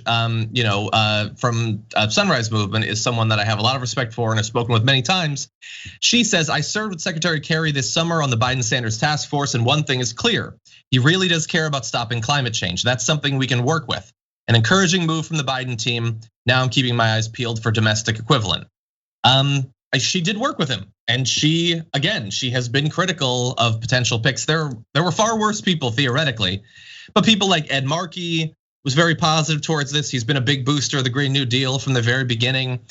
S1: from Sunrise Movement, is someone that I have a lot of respect for and have spoken with many times. She says, I served with Secretary Kerry this summer on the Biden-Sanders task force, and one thing is clear: he really does care about stopping climate change. That's something we can work with. An encouraging move from the Biden team. Now I'm keeping my eyes peeled for domestic equivalent. She did work with him, and she has been critical of potential picks. There were far worse people theoretically, but people like Ed Markey was very positive towards this. He's been a big booster of the Green New Deal from the very beginning.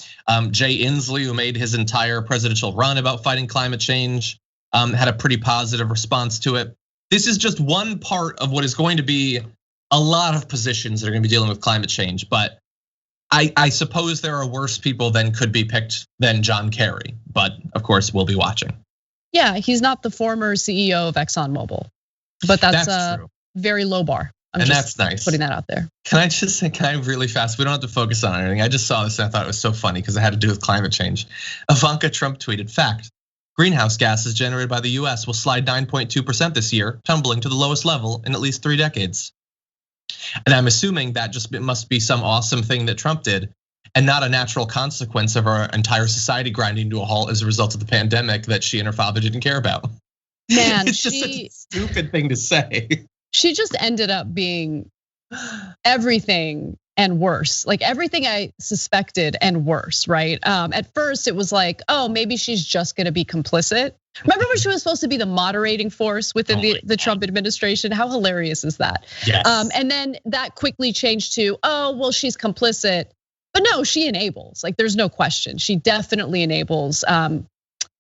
S1: Jay Inslee, who made his entire presidential run about fighting climate change, had a pretty positive response to it. This is just one part of what is going to be a lot of positions that are going to be dealing with climate change, but I suppose there are worse people than could be picked than John Kerry, but of course we'll be watching.
S2: Yeah, he's not the former CEO of ExxonMobil, but that's a true. Very low bar.
S1: And that's nice.
S2: Putting that out there.
S1: Can I really fast? We don't have to focus on anything. I just saw this and I thought it was so funny because it had to do with climate change. Ivanka Trump tweeted, fact, greenhouse gases generated by the US will slide 9.2% this year, tumbling to the lowest level in at least 3 decades. And I'm assuming that just must be some awesome thing that Trump did and not a natural consequence of our entire society grinding to a halt as a result of the pandemic that she and her father didn't care about.
S2: Man,
S1: it's just such a stupid thing to say.
S2: She just ended up being everything and worse, like everything I suspected and worse, right? At first it was like, oh, maybe she's just gonna be complicit. Remember when she was supposed to be the moderating force within the Trump administration? How hilarious is that?
S1: Yes.
S2: And then that quickly changed to, oh, well, she's complicit. But no, she enables, like there's no question. She definitely enables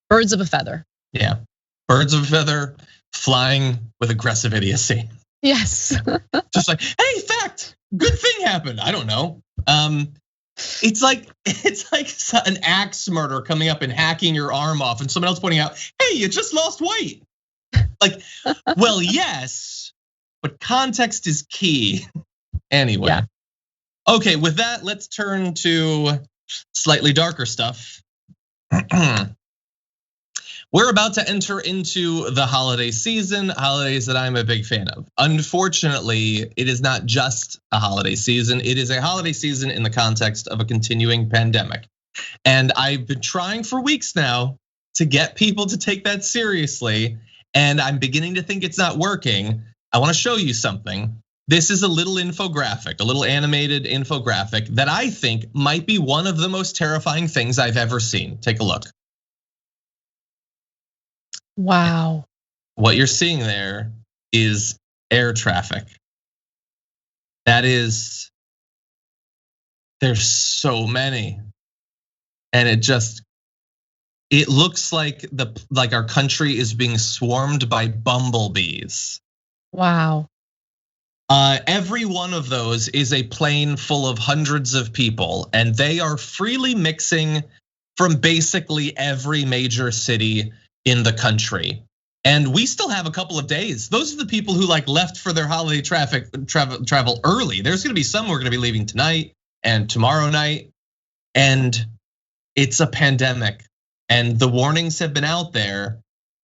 S2: birds of a feather.
S1: Yeah, birds of a feather flying with aggressive idiocy.
S2: Yes.
S1: Just like, hey, fact, good thing happened. I don't know. It's like an axe murder coming up and hacking your arm off, and someone else pointing out, hey, you just lost weight. Like, well, yes, but context is key. Anyway.
S2: Yeah.
S1: Okay, with that, let's turn to slightly darker stuff. We're about to enter into the holiday season, holidays that I'm a big fan of. Unfortunately, it is not just a holiday season. It is a holiday season in the context of a continuing pandemic. And I've been trying for weeks now to get people to take that seriously. And I'm beginning to think it's not working. I wanna show you something. This is a little infographic, a little animated infographic that I think might be one of the most terrifying things I've ever seen. Take a look.
S2: Wow.
S1: What you're seeing there is air traffic. There's so many. And it looks like our country is being swarmed by bumblebees.
S2: Wow.
S1: Every one of those is a plane full of hundreds of people, and they are freely mixing from basically every major city in the country. And we still have a couple of days. Those are the people who left for their holiday travel early. There's gonna be some who are gonna be leaving tonight and tomorrow night. And it's a pandemic. And the warnings have been out there,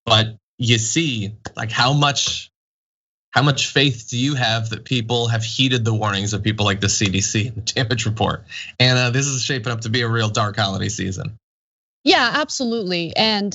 S1: but you see how much faith do you have that people have heeded the warnings of people like the CDC and the damage report? And this is shaping up to be a real dark holiday season.
S2: Yeah, absolutely. And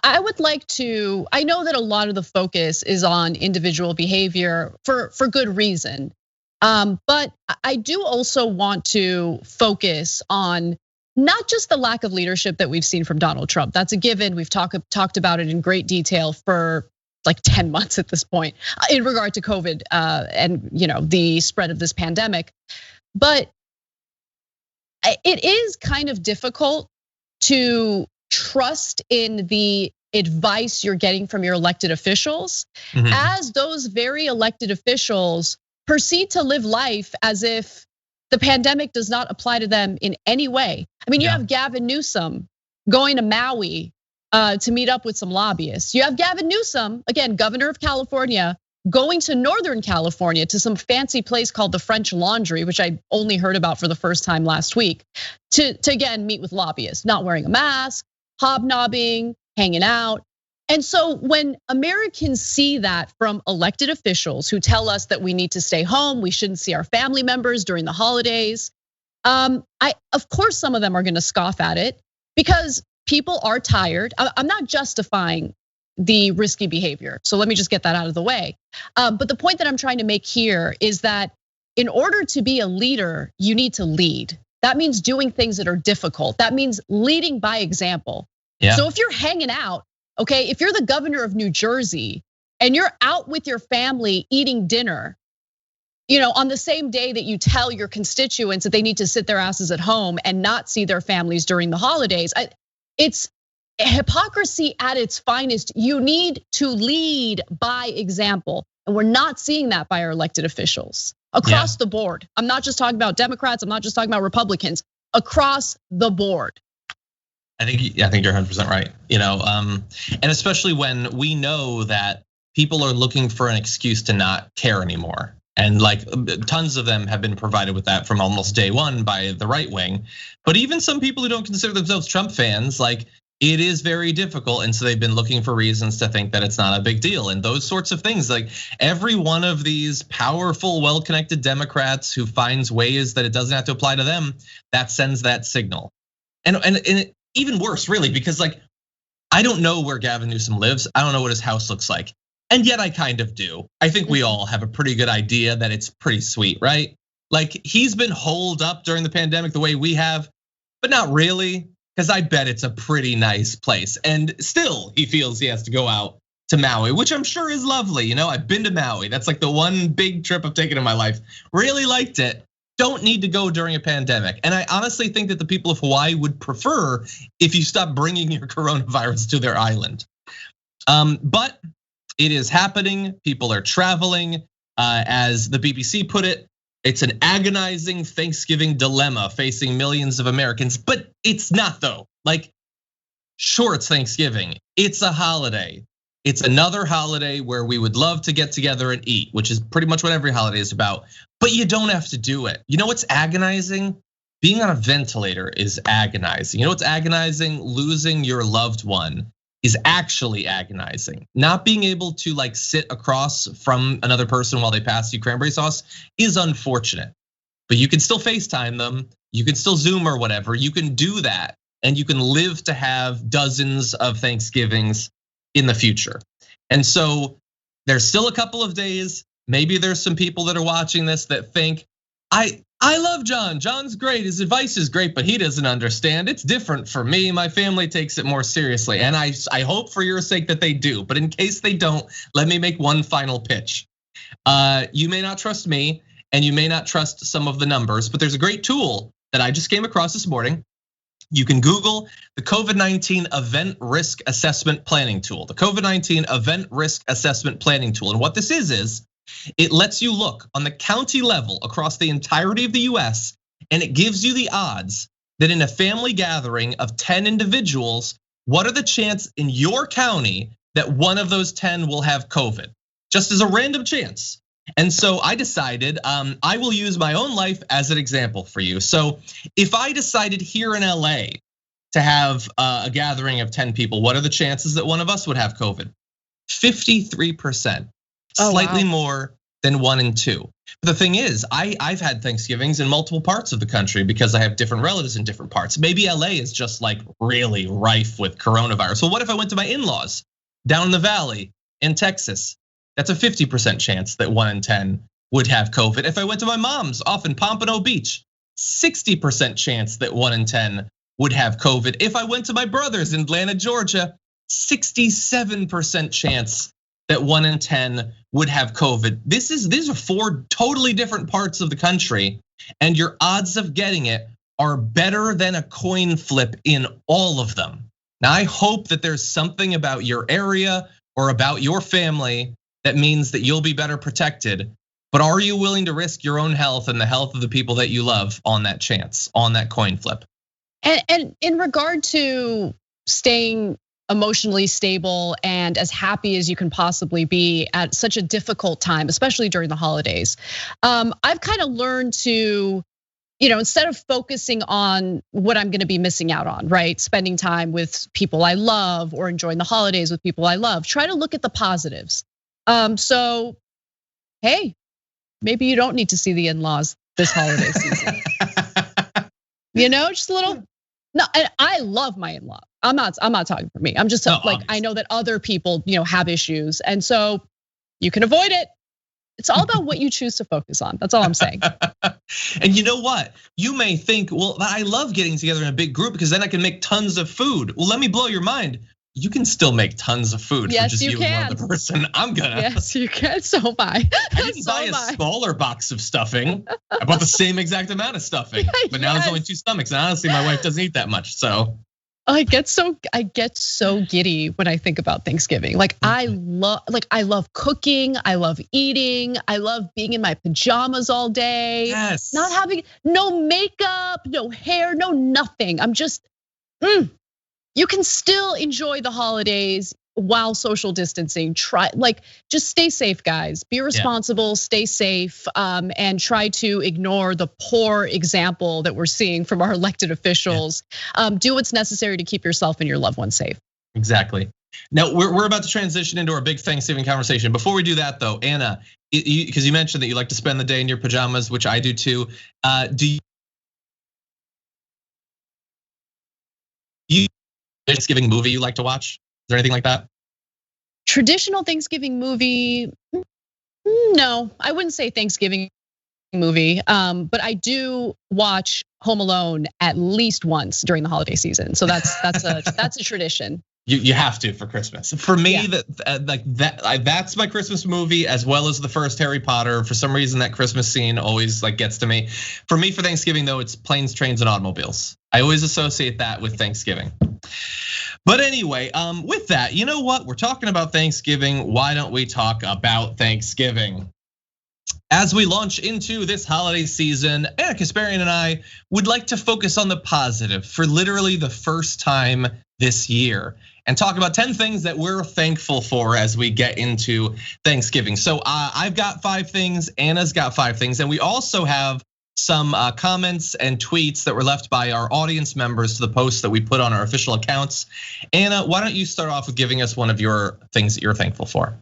S2: I would like to, I know that a lot of the focus is on individual behavior for good reason. But I do also want to focus on not just the lack of leadership that we've seen from Donald Trump. That's a given. We've talked about it in great detail for 10 months at this point in regard to COVID and the spread of this pandemic. But it is kind of difficult to trust in the advice you're getting from your elected officials as those very elected officials proceed to live life as if the pandemic does not apply to them in any way. I mean, you have Gavin Newsom going to Maui to meet up with some lobbyists. You have Gavin Newsom, again, governor of California, going to Northern California to some fancy place called the French Laundry, which I only heard about for the first time last week, to again meet with lobbyists, not wearing a mask, hobnobbing, hanging out. And so when Americans see that from elected officials who tell us that we need to stay home, we shouldn't see our family members during the holidays, of course some of them are gonna scoff at it because people are tired. I'm not justifying the risky behavior, so let me just get that out of the way. But the point that I'm trying to make here is that in order to be a leader, you need to lead. That means doing things that are difficult. That means leading by example. Yeah. So if you're hanging out, okay, if you're the governor of New Jersey and you're out with your family eating dinner, on the same day that you tell your constituents that they need to sit their asses at home and not see their families during the holidays, it's hypocrisy at its finest. You need to lead by example. And we're not seeing that by our elected officials across the board. I'm not just talking about Democrats, I'm not just talking about Republicans, across the board.
S1: I think you're 100% right. And especially when we know that people are looking for an excuse to not care anymore. And tons of them have been provided with that from almost day one by the right wing. But even some people who don't consider themselves Trump fans, it is very difficult. And so they've been looking for reasons to think that it's not a big deal. And those sorts of things, every one of these powerful, well-connected Democrats who finds ways that it doesn't have to apply to them, that sends that signal. And even worse, really, because I don't know where Gavin Newsom lives. I don't know what his house looks like. And yet I kind of do. I think we all have a pretty good idea that it's pretty sweet, right? He's been holed up during the pandemic the way we have, but not really, because I bet it's a pretty nice place. And still he feels he has to go out to Maui, which I'm sure is lovely. I've been to Maui. That's the one big trip I've taken in my life. Really liked it. Don't need to go during a pandemic. And I honestly think that the people of Hawaii would prefer if you stop bringing your coronavirus to their island. But it is happening, people are traveling. As the BBC put it, it's an agonizing Thanksgiving dilemma facing millions of Americans, but it's not though. Sure, it's Thanksgiving, it's a holiday. It's another holiday where we would love to get together and eat, which is pretty much what every holiday is about, but you don't have to do it. You know what's agonizing? Being on a ventilator is agonizing. You know what's agonizing? Losing your loved one is actually agonizing. Not being able to like sit across from another person while they pass you cranberry sauce is unfortunate. But you can still FaceTime them, you can still Zoom or whatever, you can do that, and you can live to have dozens of Thanksgivings in the future. And so there's still a couple of days. Maybe there's some people that are watching this that think, I love John. John's great. His advice is great, but he doesn't understand. It's different for me. My family takes it more seriously. And I hope for your sake that they do. But in case they don't, let me make one final pitch. You may not trust me and you may not trust some of the numbers, but there's a great tool that I just came across this morning. You can Google the COVID-19 Event Risk Assessment Planning Tool, the COVID-19 Event Risk Assessment Planning Tool. And what this is it lets you look on the county level across the entirety of the US, and it gives you the odds that in a family gathering of 10 individuals, what are the chances in your county that one of those 10 will have COVID? Just as a random chance. And so I decided I will use my own life as an example for you. So if I decided here in LA to have a gathering of 10 people, what are the chances that one of us would have COVID? 53%, slightly more than 1 in 2. But the thing is, I've had Thanksgivings in multiple parts of the country because I have different relatives in different parts. Maybe LA is just like really rife with coronavirus. Well, what if I went to my in-laws down in the valley in Texas? That's a 50% chance that 1 in 10 would have COVID. If I went to my mom's off in Pompano Beach, 60% chance that 1 in 10 would have COVID. If I went to my brother's in Atlanta, Georgia, 67% chance that 1 in 10 would have COVID. These are 4 totally different parts of the country, and your odds of getting it are better than a coin flip in all of them. Now, I hope that there's something about your area or about your family that means that you'll be better protected. But are you willing to risk your own health and the health of the people that you love on that chance, on that coin flip?
S2: And in regard to staying emotionally stable and as happy as you can possibly be at such a difficult time, especially during the holidays, I've kind of learned to, instead of focusing on what I'm gonna be missing out on, right? Spending time with people I love or enjoying the holidays with people I love, try to look at the positives. So, hey, maybe you don't need to see the in-laws this holiday season. Just a little. No, and I love my in-law. I'm not talking for me. I'm just like, obviously. I know that other people, have issues, and so you can avoid it. It's all about what you choose to focus on. That's all I'm saying.
S1: And you know what? You may think, well, I love getting together in a big group because then I can make tons of food. Well, let me blow your mind. You can still make tons of food for just you and one other person. I'm gonna.
S2: Yes, you can. So am I.
S1: I didn't buy a smaller box of stuffing. I bought the same exact amount of stuffing, but now there's only 2 stomachs, and honestly, my wife doesn't eat that much. So
S2: I get so giddy when I think about Thanksgiving. Like I love cooking, I love eating, I love being in my pajamas all day.
S1: Yes.
S2: Not having no makeup, no hair, no nothing. I'm just. You can still enjoy the holidays while social distancing. Just stay safe, guys. Be responsible, stay safe, and try to ignore the poor example that we're seeing from our elected officials. Do what's necessary to keep yourself and your loved ones safe.
S1: Exactly. Now we're about to transition into our big Thanksgiving conversation. Before we do that, though, Anna, because you mentioned that you like to spend the day in your pajamas, which I do too. Do you Thanksgiving movie you like to watch? Is there anything like that?
S2: Traditional Thanksgiving movie? No, I wouldn't say Thanksgiving movie. But I do watch Home Alone at least once during the holiday season. So that's a tradition.
S1: You have to for Christmas. For me, that's my Christmas movie, as well as the first Harry Potter. For some reason, that Christmas scene always gets to me. For me, for Thanksgiving though, it's planes, trains, and automobiles. I always associate that with Thanksgiving. But anyway, with that, you know what? We're talking about Thanksgiving. Why don't we talk about Thanksgiving? As we launch into this holiday season, Anna Kasparian and I would like to focus on the positive for literally the first time this year. and talk about 10 things that we're thankful for as we get into Thanksgiving. So I've got 5 things, Anna's got 5 things, and we also have some comments and tweets that were left by our audience members to the posts that we put on our official accounts. Anna, why don't you start off with giving us one of your things that you're thankful for?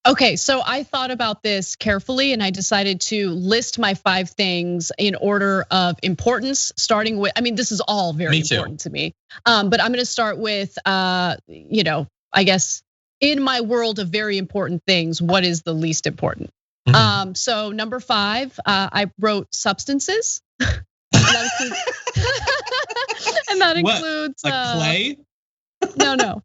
S2: Okay, so I thought about this carefully and I decided to list my 5 things in order of importance, starting with, I mean, this is all very important to me. But I'm gonna start with, I guess in my world of very important things, what is the least important? So number 5, I wrote substances. and that includes
S1: like clay?
S2: No.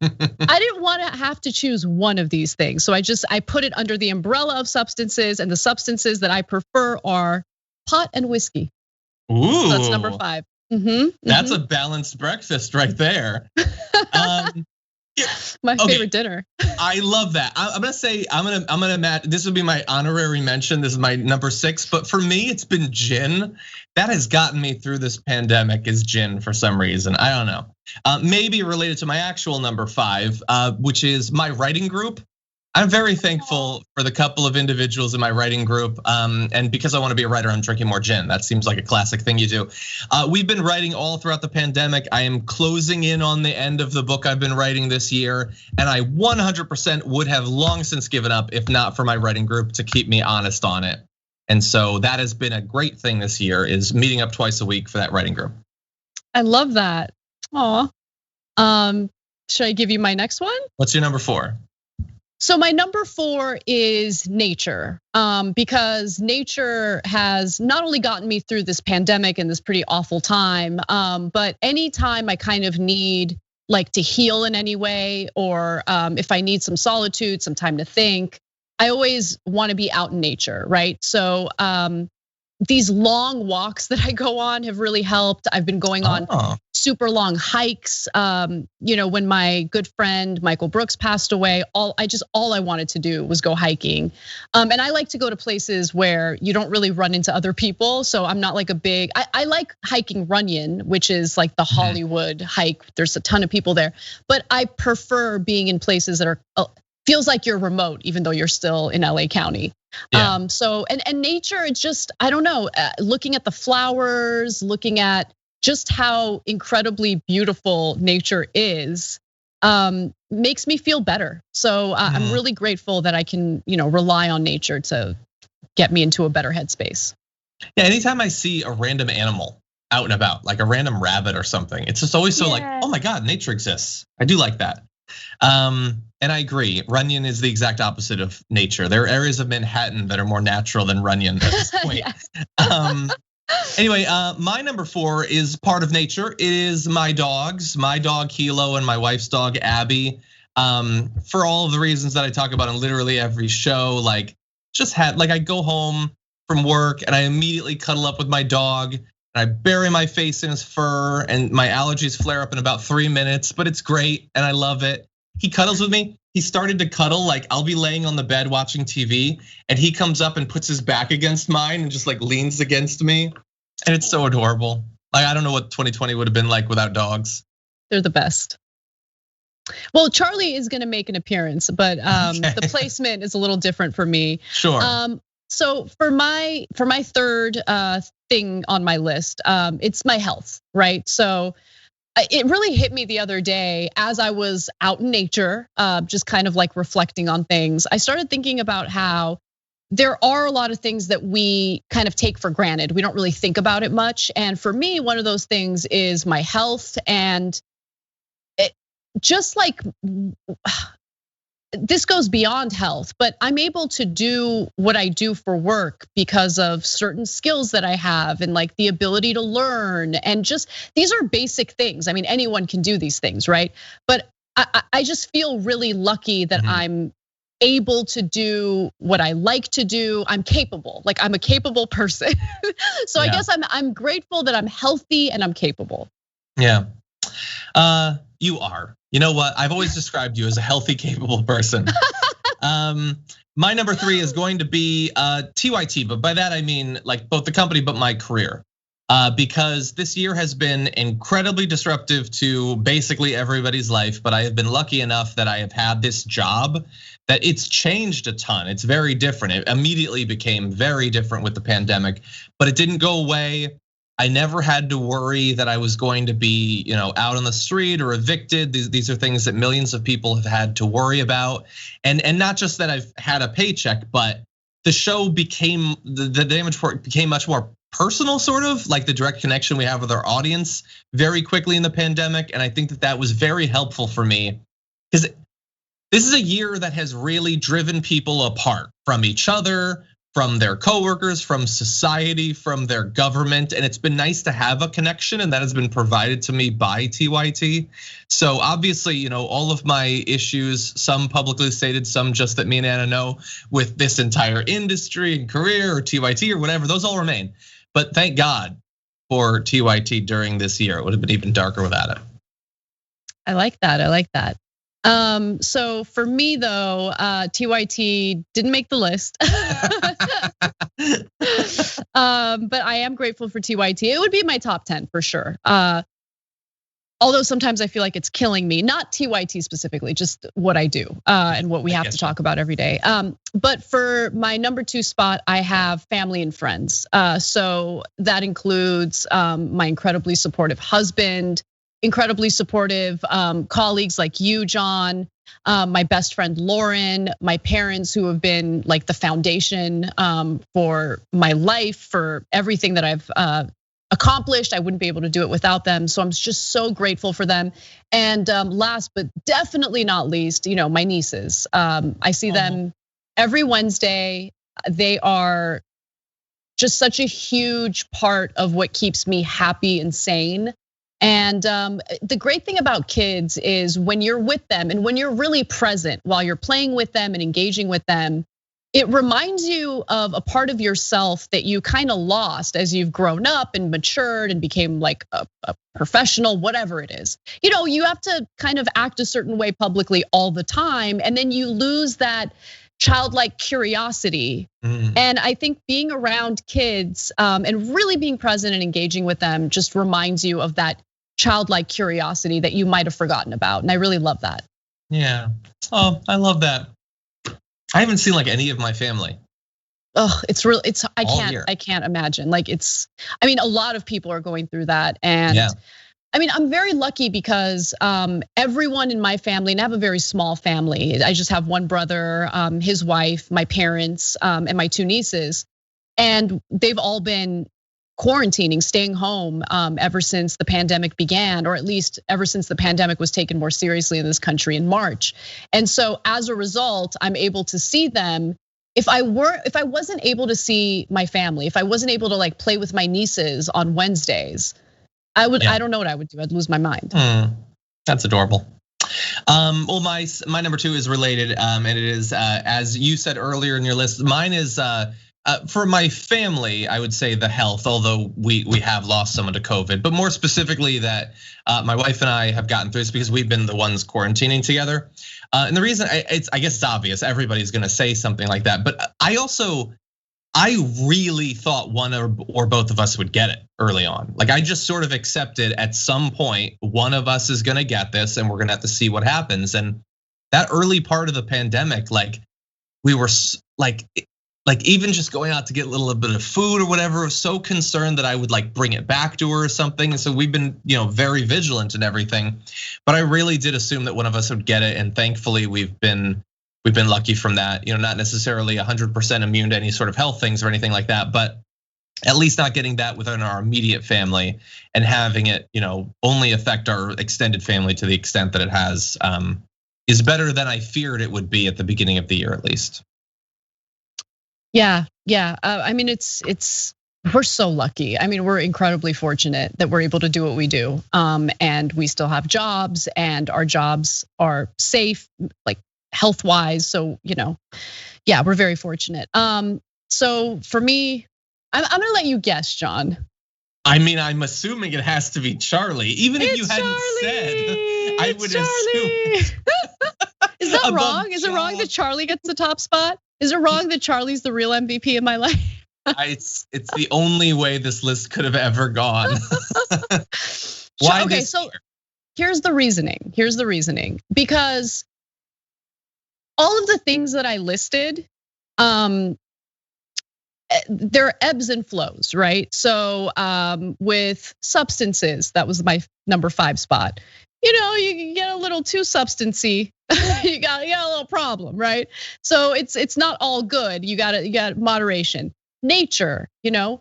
S2: I didn't want to have to choose one of these things. So I put it under the umbrella of substances, and the substances that I prefer are pot and whiskey.
S1: Ooh.
S2: So that's number 5.
S1: That's a balanced breakfast right there.
S2: My favorite dinner.
S1: I love that. I'm gonna say, I'm gonna match. This would be my honorary mention. This is my number 6, but for me, it's been gin. That has gotten me through this pandemic, is gin for some reason. I don't know. Maybe related to my actual number 5, which is my writing group. I'm very thankful for the couple of individuals in my writing group. And because I want to be a writer, I'm drinking more gin. That seems like a classic thing you do. We've been writing all throughout the pandemic. I am closing in on the end of the book I've been writing this year. And I 100% would have long since given up if not for my writing group to keep me honest on it. And so that has been a great thing this year, is meeting up twice a week for that writing group.
S2: I love that. Aw. Should I give you my next one?
S1: What's your number 4?
S2: So my number 4 is nature, because nature has not only gotten me through this pandemic and this pretty awful time, but anytime I kind of need like to heal in any way, or if I need some solitude, some time to think, I always want to be out in nature, right? So these long walks that I go on have really helped. I've been going on super long hikes. When my good friend Michael Brooks passed away, all I wanted to do was go hiking. And I like to go to places where you don't really run into other people. So I'm not like I like hiking Runyon, which is like the Hollywood hike. There's a ton of people there, but I prefer being in places that are feels like you're remote, even though you're still in LA County. Yeah. So nature, it's just, I don't know, looking at the flowers, looking at just how incredibly beautiful nature is, makes me feel better. So I'm really grateful that I can, rely on nature to get me into a better headspace.
S1: Yeah, anytime I see a random animal out and about, like a random rabbit or something, it's just always so like, oh my God, nature exists. I do like that. And I agree, Runyon is the exact opposite of nature. There are areas of Manhattan that are more natural than Runyon at this point. Anyway, my number 4 is part of nature. It is my dogs, my dog Hilo and my wife's dog Abby. For all of the reasons that I talk about in literally every show, like I go home from work and I immediately cuddle up with my dog. And I bury my face in his fur, and my allergies flare up in about 3 minutes, but it's great and I love it. He cuddles with me. He started to cuddle, like I'll be laying on the bed watching TV and he comes up and puts his back against mine and just like leans against me. And it's so adorable. Like I don't know what 2020 would have been like without dogs.
S2: They're the best. Well, Charlie is gonna make an appearance, but the placement is a little different for me.
S1: Sure.
S2: So for my 3rd thing on my list, it's my health, right? So it really hit me the other day as I was out in nature, just kind of like reflecting on things. I started thinking about how there are a lot of things that we kind of take for granted. We don't really think about it much. And for me, one of those things is my health. And just like this goes beyond health, but I'm able to do what I do for work because of certain skills that I have and like the ability to learn, and just these are basic things. I mean, anyone can do these things, right? But I just feel really lucky that I'm able to do what I like to do. I'm capable, like I'm a capable person. So I guess I'm grateful that I'm healthy and I'm capable.
S1: Yeah, you are. You know what? I've always described you as a healthy, capable person. My number 3 is going to be TYT, but by that I mean like both the company, but my career. because this year has been incredibly disruptive to basically everybody's life. But I have been lucky enough that I have had this job that it's changed a ton. It's very different. It immediately became very different with the pandemic, but it didn't go away. I never had to worry that I was going to be, out on the street or evicted. These are things that millions of people have had to worry about. And not just that I've had a paycheck, but the show became, the Damage Report became much more personal, sort of like the direct connection we have with our audience very quickly in the pandemic. And I think that was very helpful for me, because this is a year that has really driven people apart from each other, from their coworkers, from society, from their government. And it's been nice to have a connection, and that has been provided to me by TYT. So obviously, all of my issues, some publicly stated, some just that me and Anna know, with this entire industry and career or TYT or whatever, those all remain. But thank God for TYT during this year. It would have been even darker without it.
S2: I like that. So for me though, TYT didn't make the list. But I am grateful for TYT. It would be my top 10 for sure. Although sometimes I feel like it's killing me, not TYT specifically, just what I do and what we have to talk about every day. But for my number 2 spot, I have family and friends. So that includes my incredibly supportive husband, incredibly supportive colleagues like you, John, my best friend Lauren, my parents who have been like the foundation for my life, for everything that I've accomplished. I wouldn't be able to do it without them. So I'm just so grateful for them. And last but definitely not least, my nieces. I see them every Wednesday. They are just such a huge part of what keeps me happy and sane. And the great thing about kids is when you're with them and when you're really present while you're playing with them and engaging with them, it reminds you of a part of yourself that you kind of lost as you've grown up and matured and became like a professional, whatever it is. You have to kind of act a certain way publicly all the time, and then you lose that childlike curiosity. And I think being around kids and really being present and engaging with them just reminds you of that childlike curiosity that you might have forgotten about. And I really love that.
S1: Yeah, I love that. I haven't seen like any of my family.
S2: It's real. I can't imagine. Like a lot of people are going through that. And yeah. I'm very lucky because everyone in my family, and I have a very small family. I just have one brother, his wife, my parents, and my 2 nieces. And they've all been quarantining, staying home ever since the pandemic began, or at least ever since the pandemic was taken more seriously in this country in March. And so as a result, I'm able to see them. If I wasn't able to see my family, if I wasn't able to like play with my nieces on Wednesdays, I don't know what I would do. I'd lose my mind.
S1: That's adorable. Well, my number 2 is related, and it is as you said earlier in your list. Mine is for my family, I would say the health, although we have lost someone to COVID, but more specifically that my wife and I have gotten through this because we've been the ones quarantining together. And the reason I guess it's obvious, everybody's gonna say something like that, but I really thought one or both of us would get it early on. Like I just sort of accepted at some point, one of us is gonna get this and we're gonna have to see what happens. And that early part of the pandemic, like we were like even just going out to get a little bit of food or whatever, was so concerned that I would like bring it back to her or something. And so we've been, very vigilant and everything. But I really did assume that one of us would get it, and thankfully we've been lucky from that. Not necessarily 100% immune to any sort of health things or anything like that, but at least not getting that within our immediate family and having it, only affect our extended family to the extent that it has, is better than I feared it would be at the beginning of the year, at least.
S2: Yeah. It's we're so lucky. We're incredibly fortunate that we're able to do what we do, and we still have jobs, and our jobs are safe, like health-wise. So yeah, we're very fortunate. So for me, I'm gonna let you guess, John.
S1: I'm assuming it has to be Charlie, even if you hadn't said. I would assume.
S2: Is that wrong? Is it wrong that Charlie gets the top spot? Is it wrong that Charlie's the real MVP in my life?
S1: It's the only way this list could have ever gone. Why?
S2: Okay, so here's the reasoning. Because all of the things that I listed, there are ebbs and flows, right? So with substances, that was my number 5 spot. You get a little too substancey, you got a little problem, right? So it's not all good. You got moderation. Nature, you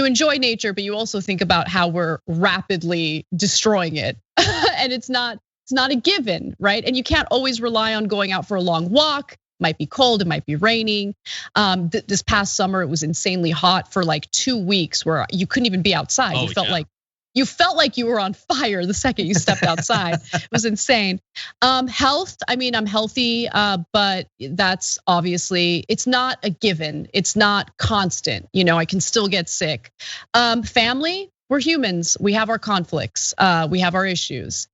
S2: enjoy nature, but you also think about how we're rapidly destroying it, and it's not a given, right? And you can't always rely on going out for a long walk. Might be cold, it might be raining. This past summer, it was insanely hot for like 2 weeks, where you couldn't even be outside. You felt like you were on fire the second you stepped outside. It was insane. Health, I mean, I'm healthy, but that's obviously, it's not a given. It's not constant. I can still get sick. Family, we're humans. We have our conflicts. We have our issues.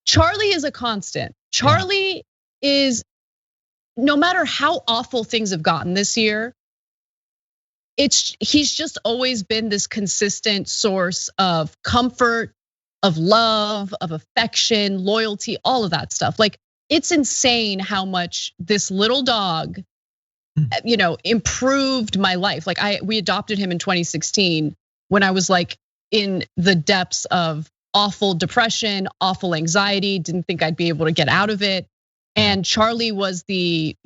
S2: Charlie is a constant. Charlie is, no matter how awful things have gotten this year, he's just always been this consistent source of comfort, of love, of affection, loyalty, all of that stuff. Like, it's insane how much this little dog, improved my life. Like, we adopted him in 2016 when I was like in the depths of awful depression, awful anxiety, didn't think I'd be able to get out of it. And Charlie was the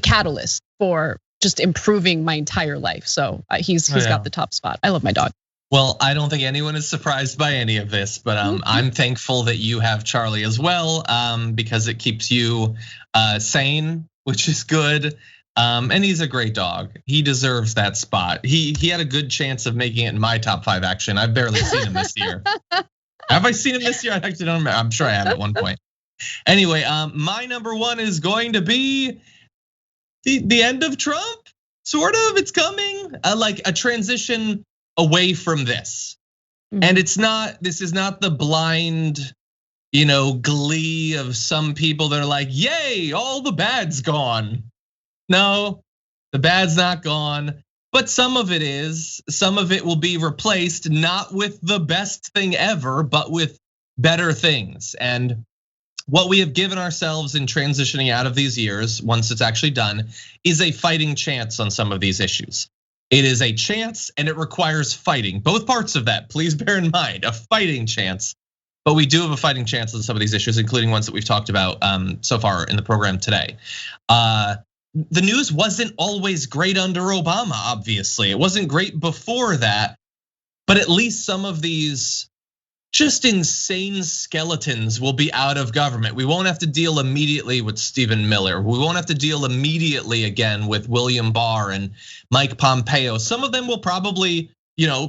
S2: catalyst for just improving my entire life. So he's got the top spot. I love my dog.
S1: Well, I don't think anyone is surprised by any of this, but I'm thankful that you have Charlie as well, because it keeps you sane, which is good. And he's a great dog. He deserves that spot. He had a good chance of making it in my top 5 action. I've barely seen him this year. Have I seen him this year? I actually don't remember. I'm sure I have at one point. Anyway, my number 1 is going to be the end of Trump. Sort of, it's coming. Like a transition away from this. And this is not the blind, glee of some people that are like, yay, all the bad's gone. No, the bad's not gone. But some of it is. Some of it will be replaced, not with the best thing ever, but with better things. And what we have given ourselves in transitioning out of these years, once it's actually done, is a fighting chance on some of these issues. It is a chance and it requires fighting. Both parts of that, please bear in mind, a fighting chance. But we do have a fighting chance on some of these issues, including ones that we've talked about so far in the program today. The news wasn't always great under Obama, obviously. It wasn't great before that, but at least some of these just insane skeletons will be out of government. We won't have to deal immediately with Stephen Miller. We won't have to deal immediately again with William Barr and Mike Pompeo. Some of them will probably,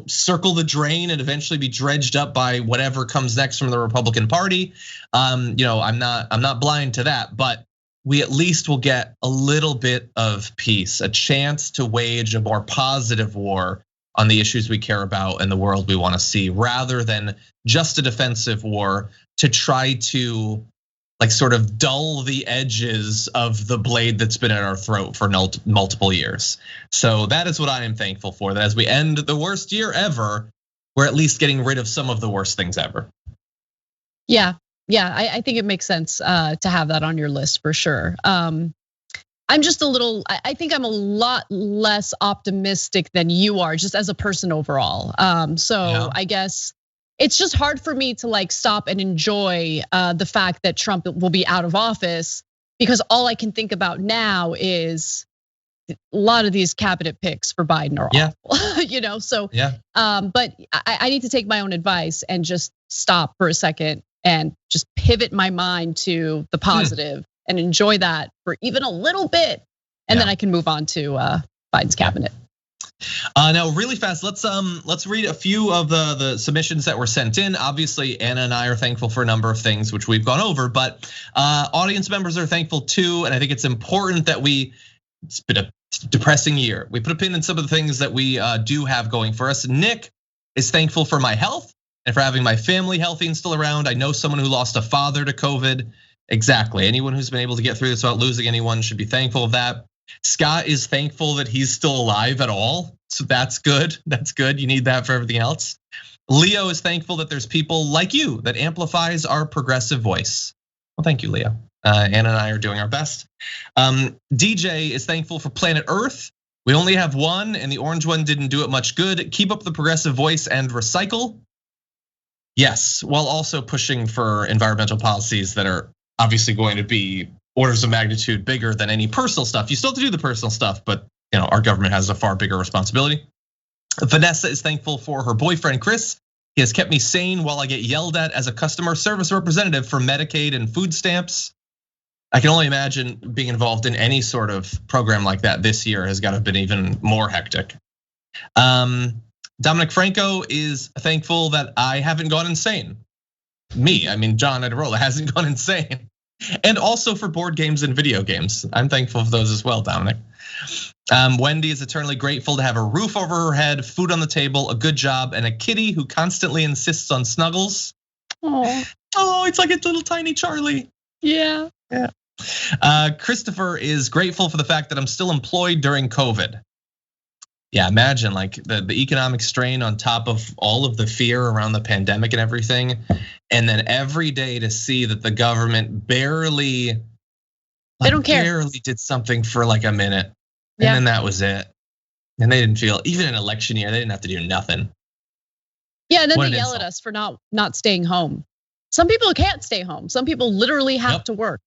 S1: circle the drain and eventually be dredged up by whatever comes next from the Republican Party. I'm not blind to that, but we at least will get a little bit of peace, a chance to wage a more positive war on the issues we care about and the world we want to see, rather than just a defensive war to try to sort of dull the edges of the blade that's been at our throat for multiple years. So that is what I am thankful for, that as we end the worst year ever, we're at least getting rid of some of the worst things ever.
S2: Yeah, I think it makes sense to have that on your list for sure. I'm just I think I'm a lot less optimistic than you are, just as a person overall. I guess it's just hard for me to stop and enjoy the fact that Trump will be out of office, because all I can think about now is a lot of these cabinet picks for Biden are awful, So but I need to take my own advice and just stop for a second and just pivot my mind to the positive. And enjoy that for even a little bit, and then I can move on to Biden's cabinet.
S1: Now, really fast, let's read a few of the submissions that were sent in. Obviously, Anna and I are thankful for a number of things which we've gone over, but audience members are thankful too. And I think it's important that it's been a depressing year. We put a pin in some of the things that we do have going for us. Nick is thankful for my health and for having my family healthy and still around. I know someone who lost a father to COVID. Exactly. Anyone who's been able to get through this without losing anyone should be thankful of that. Scott is thankful that he's still alive at all. So that's good. That's good. You need that for everything else. Leo is thankful that there's people like you that amplifies our progressive voice. Well, thank you, Leo. Anna and I are doing our best. DJ is thankful for planet Earth. We only have one, and the orange one didn't do it much good. Keep up the progressive voice and recycle. Yes, while also pushing for environmental policies that are obviously going to be orders of magnitude bigger than any personal stuff. You still have to do the personal stuff, but our government has a far bigger responsibility. Vanessa is thankful for her boyfriend, Chris. He has kept me sane while I get yelled at as a customer service representative for Medicaid and food stamps. I can only imagine being involved in any sort of program like that this year has got to have been even more hectic. Dominic Franco is thankful that I haven't gone insane. John Edirola hasn't gone insane. And also for board games and video games. I'm thankful for those as well, Dominic. Wendy is eternally grateful to have a roof over her head, food on the table, a good job, and a kitty who constantly insists on snuggles. Oh, it's like a little tiny Charlie.
S2: Yeah.
S1: Christopher is grateful for the fact that I'm still employed during COVID. Yeah, imagine like the economic strain on top of all of the fear around the pandemic and everything. And then every day to see that the government barely did something for like a minute. And then that was it. And they didn't feel, even in election year, they didn't have to do nothing.
S2: Yeah, and then they yell at us for not staying home. Some people can't stay home. Some people literally have to work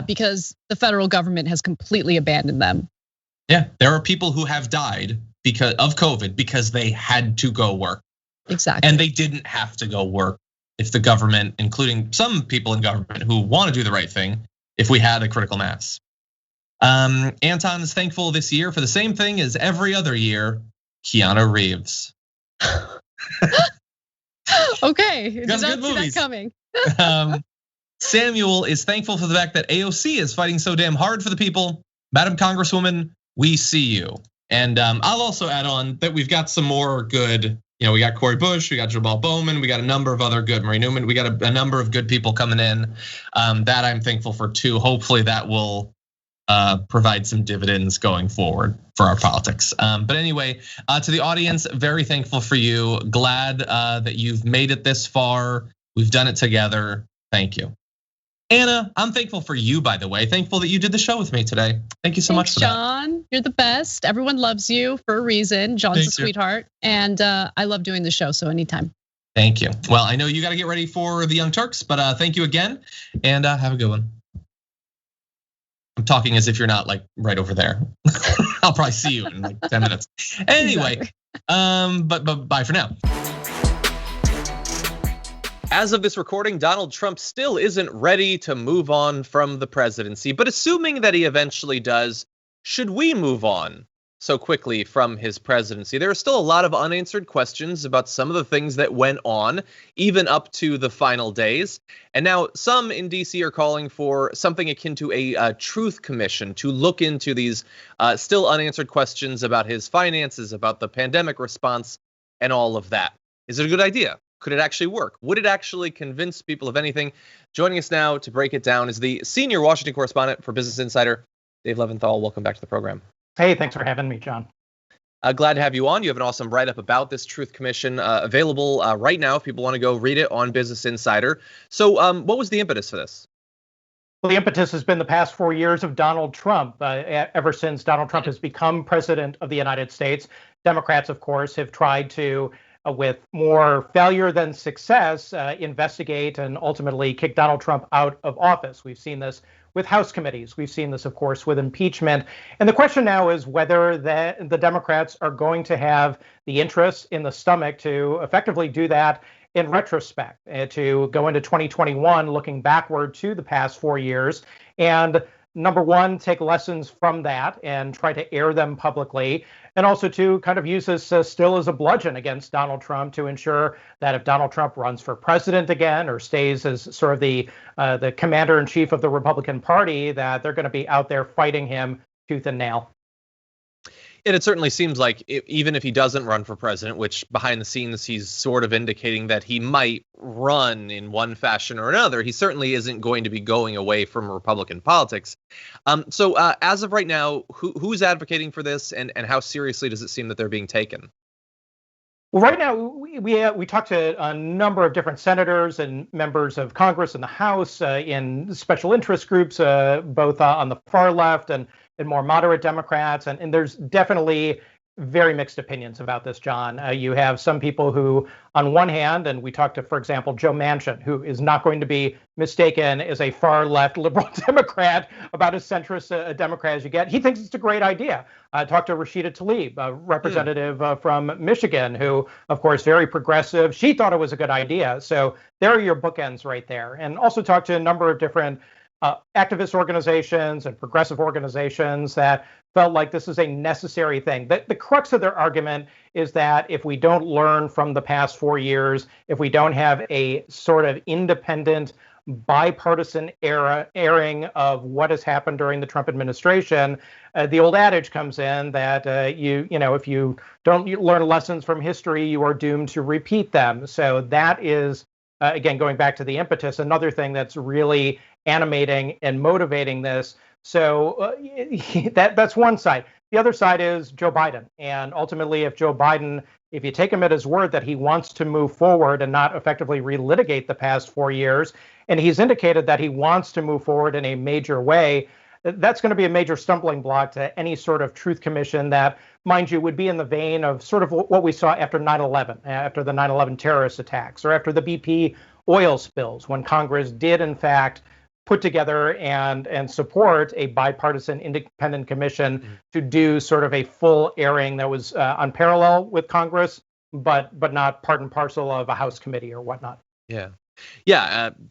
S2: because the federal government has completely abandoned them.
S1: Yeah, there are people who have died because of COVID because they had to go work.
S2: Exactly.
S1: And they didn't have to go work if the government, including some people in government who want to do the right thing, if we had a critical mass. Anton is thankful this year for the same thing as every other year, Keanu Reeves.
S2: Okay, did not
S1: good
S2: see
S1: movies.
S2: that coming.
S1: Samuel is thankful for the fact that AOC is fighting so damn hard for the people. Madam Congresswoman, we see you. And I'll also add on that we've got some more good, we got Cori Bush, we got Jamal Bowman, we got a number of other good, Marie Newman, we got a number of good people coming in that I'm thankful for too. Hopefully that will provide some dividends going forward for our politics. But anyway, to the audience, very thankful for you. Glad that you've made it this far. We've done it together. Thank you. Anna, I'm thankful for you, by the way. Thankful that you did the show with me today. Thank you so much for that.
S2: John, you're the best. Everyone loves you for a reason. John's a sweetheart. And I love doing the show, so anytime.
S1: Thank you. Well, I know you got to get ready for the Young Turks, but thank you again. And have a good one. I'm talking as if you're not like right over there. I'll probably see you in like 10 minutes. Anyway, but bye for now. As of this recording, Donald Trump still isn't ready to move on from the presidency, but assuming that he eventually does, should we move on so quickly from his presidency? There are still a lot of unanswered questions about some of the things that went on, even up to the final days. And now some in DC are calling for something akin to a truth commission to look into these still unanswered questions about his finances, about the pandemic response, and all of that. Is it a good idea? Could it actually work? Would it actually convince people of anything? Joining us now to break it down is the senior Washington correspondent for Business Insider, Dave Levinthal. Welcome back to the program.
S5: Hey, thanks for having me, John.
S1: Glad to have you on. You have an awesome write-up about this Truth Commission available right now if people want to go read it on Business Insider. So what was the impetus for this?
S5: Well, the impetus has been the past 4 years of Donald Trump. Ever since Donald Trump has become president of the United States, Democrats, of course, have tried to, with more failure than success, investigate and ultimately kick Donald Trump out of office. We've seen this with House committees. We've seen this, of course, with impeachment. And the question now is whether the Democrats are going to have the interest in the stomach to effectively do that in retrospect, to go into 2021 looking backward to the past 4 years. And number one, take lessons from that and try to air them publicly. And also to kind of use this still as a bludgeon against Donald Trump to ensure that if Donald Trump runs for president again or stays as sort of the commander in chief of the Republican Party, that they're going to be out there fighting him tooth and nail.
S1: And it certainly seems like even if he doesn't run for president, which behind the scenes he's sort of indicating that he might run in one fashion or another, he certainly isn't going to be going away from Republican politics. So as of right now, who's advocating for this, and how seriously does it seem that they're being taken?
S5: Well, right now, we talked to a number of different senators and members of Congress and the House in special interest groups, both on the far left and more moderate Democrats. And there's definitely very mixed opinions about this, John. You have some people who, on one hand, and we talked to, for example, Joe Manchin, who is not going to be mistaken as a far left liberal Democrat, about as centrist a Democrat as you get. He thinks it's a great idea. I talked to Rashida Tlaib, a representative from Michigan, who, of course, very progressive. She thought it was a good idea. So there are your bookends right there. And also talked to a number of different activist organizations and progressive organizations that felt like this is a necessary thing. The crux of their argument is that if we don't learn from the past 4 years, if we don't have a sort of independent, bipartisan airing of what has happened during the Trump administration, the old adage comes in that if you don't learn lessons from history, you are doomed to repeat them. So that is, again, going back to the impetus, another thing that's really animating and motivating this. So that's one side. The other side is Joe Biden. And ultimately, if Joe Biden, if you take him at his word that he wants to move forward and not effectively relitigate the past 4 years, and he's indicated that he wants to move forward in a major way, that's going to be a major stumbling block to any sort of truth commission that, mind you, would be in the vein of sort of what we saw after 9/11, after the 9/11 terrorist attacks, or after the BP oil spills, when Congress did, in fact, put together and support a bipartisan independent commission to do sort of a full airing that was on parallel with Congress, but not part and parcel of a House committee or whatnot.
S1: Yeah.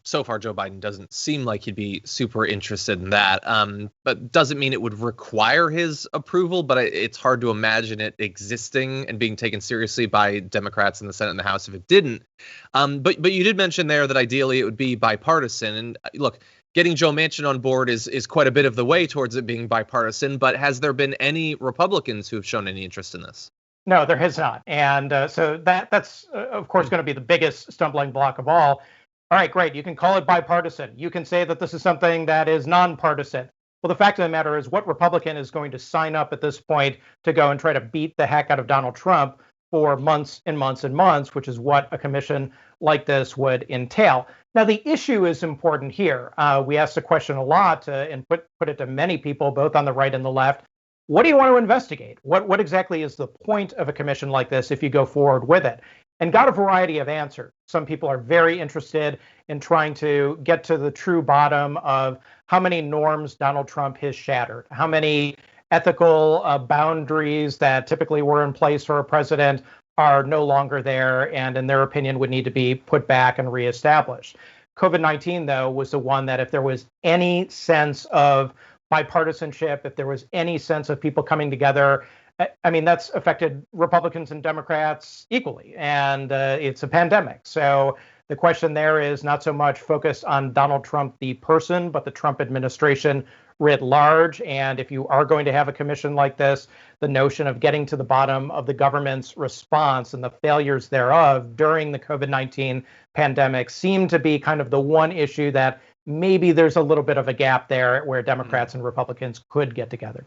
S1: So far, Joe Biden doesn't seem like he'd be super interested in that. But doesn't mean it would require his approval. But it's hard to imagine it existing and being taken seriously by Democrats in the Senate and the House if it didn't. But you did mention there that ideally it would be bipartisan. And look, getting Joe Manchin on board is quite a bit of the way towards it being bipartisan. But has there been any Republicans who have shown any interest in this?
S5: No, there has not. And so that's, of course, going to be the biggest stumbling block of all. All right, great. You can call it bipartisan. You can say that this is something that is nonpartisan. Well, the fact of the matter is, what Republican is going to sign up at this point to go and try to beat the heck out of Donald Trump for months and months and months, which is what a commission like this would entail. Now, the issue is important here. We asked the question a lot and put it to many people, both on the right and the left. What do you want to investigate? What exactly is the point of a commission like this if you go forward with it? And got a variety of answers. Some people are very interested in trying to get to the true bottom of how many norms Donald Trump has shattered, how many ethical boundaries that typically were in place for a president are no longer there, and in their opinion would need to be put back and reestablished. COVID-19, though, was the one that if there was any sense of bipartisanship, if there was any sense of people coming together, I mean, that's affected Republicans and Democrats equally, and it's a pandemic. So the question there is not so much focused on Donald Trump, the person, but the Trump administration writ large. And if you are going to have a commission like this, the notion of getting to the bottom of the government's response and the failures thereof during the COVID-19 pandemic seem to be kind of the one issue that maybe there's a little bit of a gap there where Democrats and Republicans could get together.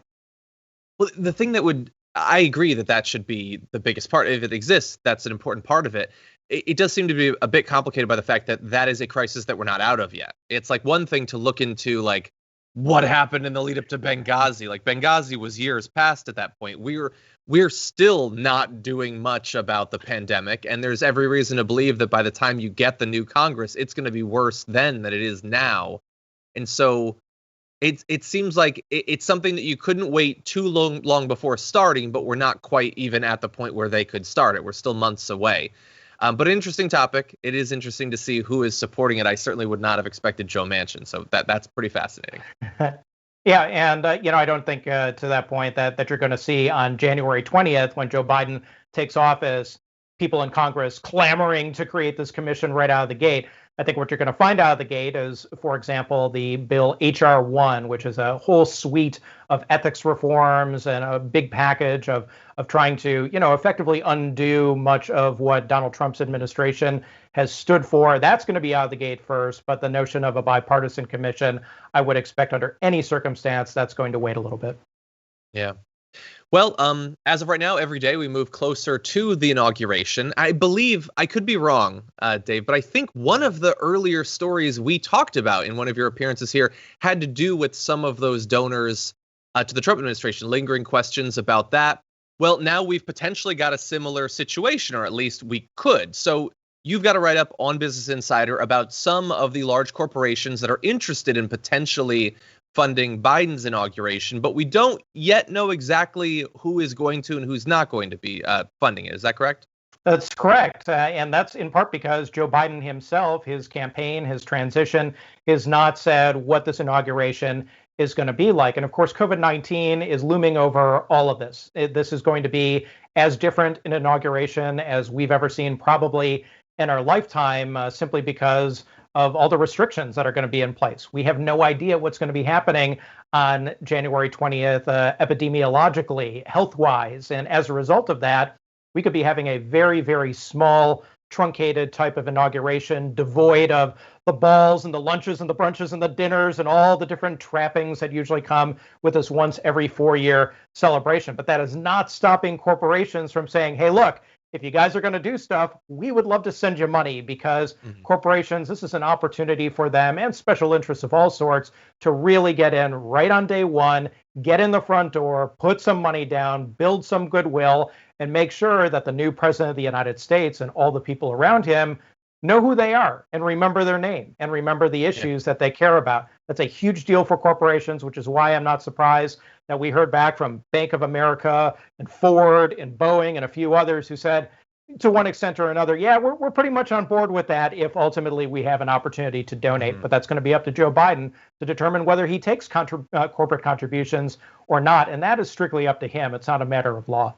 S1: Well, the thing that I agree that should be the biggest part. If it exists, that's an important part of it. It does seem to be a bit complicated by the fact that is a crisis that we're not out of yet. It's like one thing to look into like what happened in the lead up to Benghazi. Like Benghazi was years past at that point. We're still not doing much about the pandemic, and there's every reason to believe that by the time you get the new Congress, it's going to be worse then than it is now. And so it seems like it's something that you couldn't wait too long before starting, but we're not quite even at the point where they could start it. We're still months away. But an interesting topic. It is interesting to see who is supporting it. I certainly would not have expected Joe Manchin. So that's pretty fascinating.
S5: Yeah, and I don't think to that point that you're going to see on January 20th when Joe Biden takes office, people in Congress clamoring to create this commission right out of the gate. I think what you're going to find out of the gate is, for example, the bill H.R. 1, which is a whole suite of ethics reforms and a big package of trying to, effectively undo much of what Donald Trump's administration has stood for. That's going to be out of the gate first. But the notion of a bipartisan commission, I would expect under any circumstance, that's going to wait a little bit.
S1: Yeah. Well, as of right now, every day we move closer to the inauguration. I believe, I could be wrong, Dave, but I think one of the earlier stories we talked about in one of your appearances here had to do with some of those donors to the Trump administration, lingering questions about that. Well, now we've potentially got a similar situation, or at least we could. So you've got a write-up on Business Insider about some of the large corporations that are interested in potentially funding Biden's inauguration, but we don't yet know exactly who is going to and who's not going to be funding it. Is that correct?
S5: That's correct. And that's in part because Joe Biden himself, his campaign, his transition, has not said what this inauguration is going to be like. And of course, COVID-19 is looming over all of this. This is going to be as different an inauguration as we've ever seen, probably in our lifetime, simply because of all the restrictions that are going to be in place. We have no idea what's going to be happening on January 20th, epidemiologically, health-wise. And as a result of that, we could be having a very, very small, truncated type of inauguration, devoid of the balls and the lunches and the brunches and the dinners and all the different trappings that usually come with this once every 4-year celebration. But that is not stopping corporations from saying, hey, look, if you guys are going to do stuff, we would love to send you money, because corporations, this is an opportunity for them and special interests of all sorts to really get in right on day one, get in the front door, put some money down, build some goodwill, and make sure that the new president of the United States and all the people around him know who they are and remember their name and remember the issues that they care about. That's a huge deal for corporations, which is why I'm not surprised that we heard back from Bank of America and Ford and Boeing and a few others who said, to one extent or another, yeah, we're pretty much on board with that if ultimately we have an opportunity to donate. But that's going to be up to Joe Biden to determine whether he takes corporate contributions or not. And that is strictly up to him. It's not a matter of law.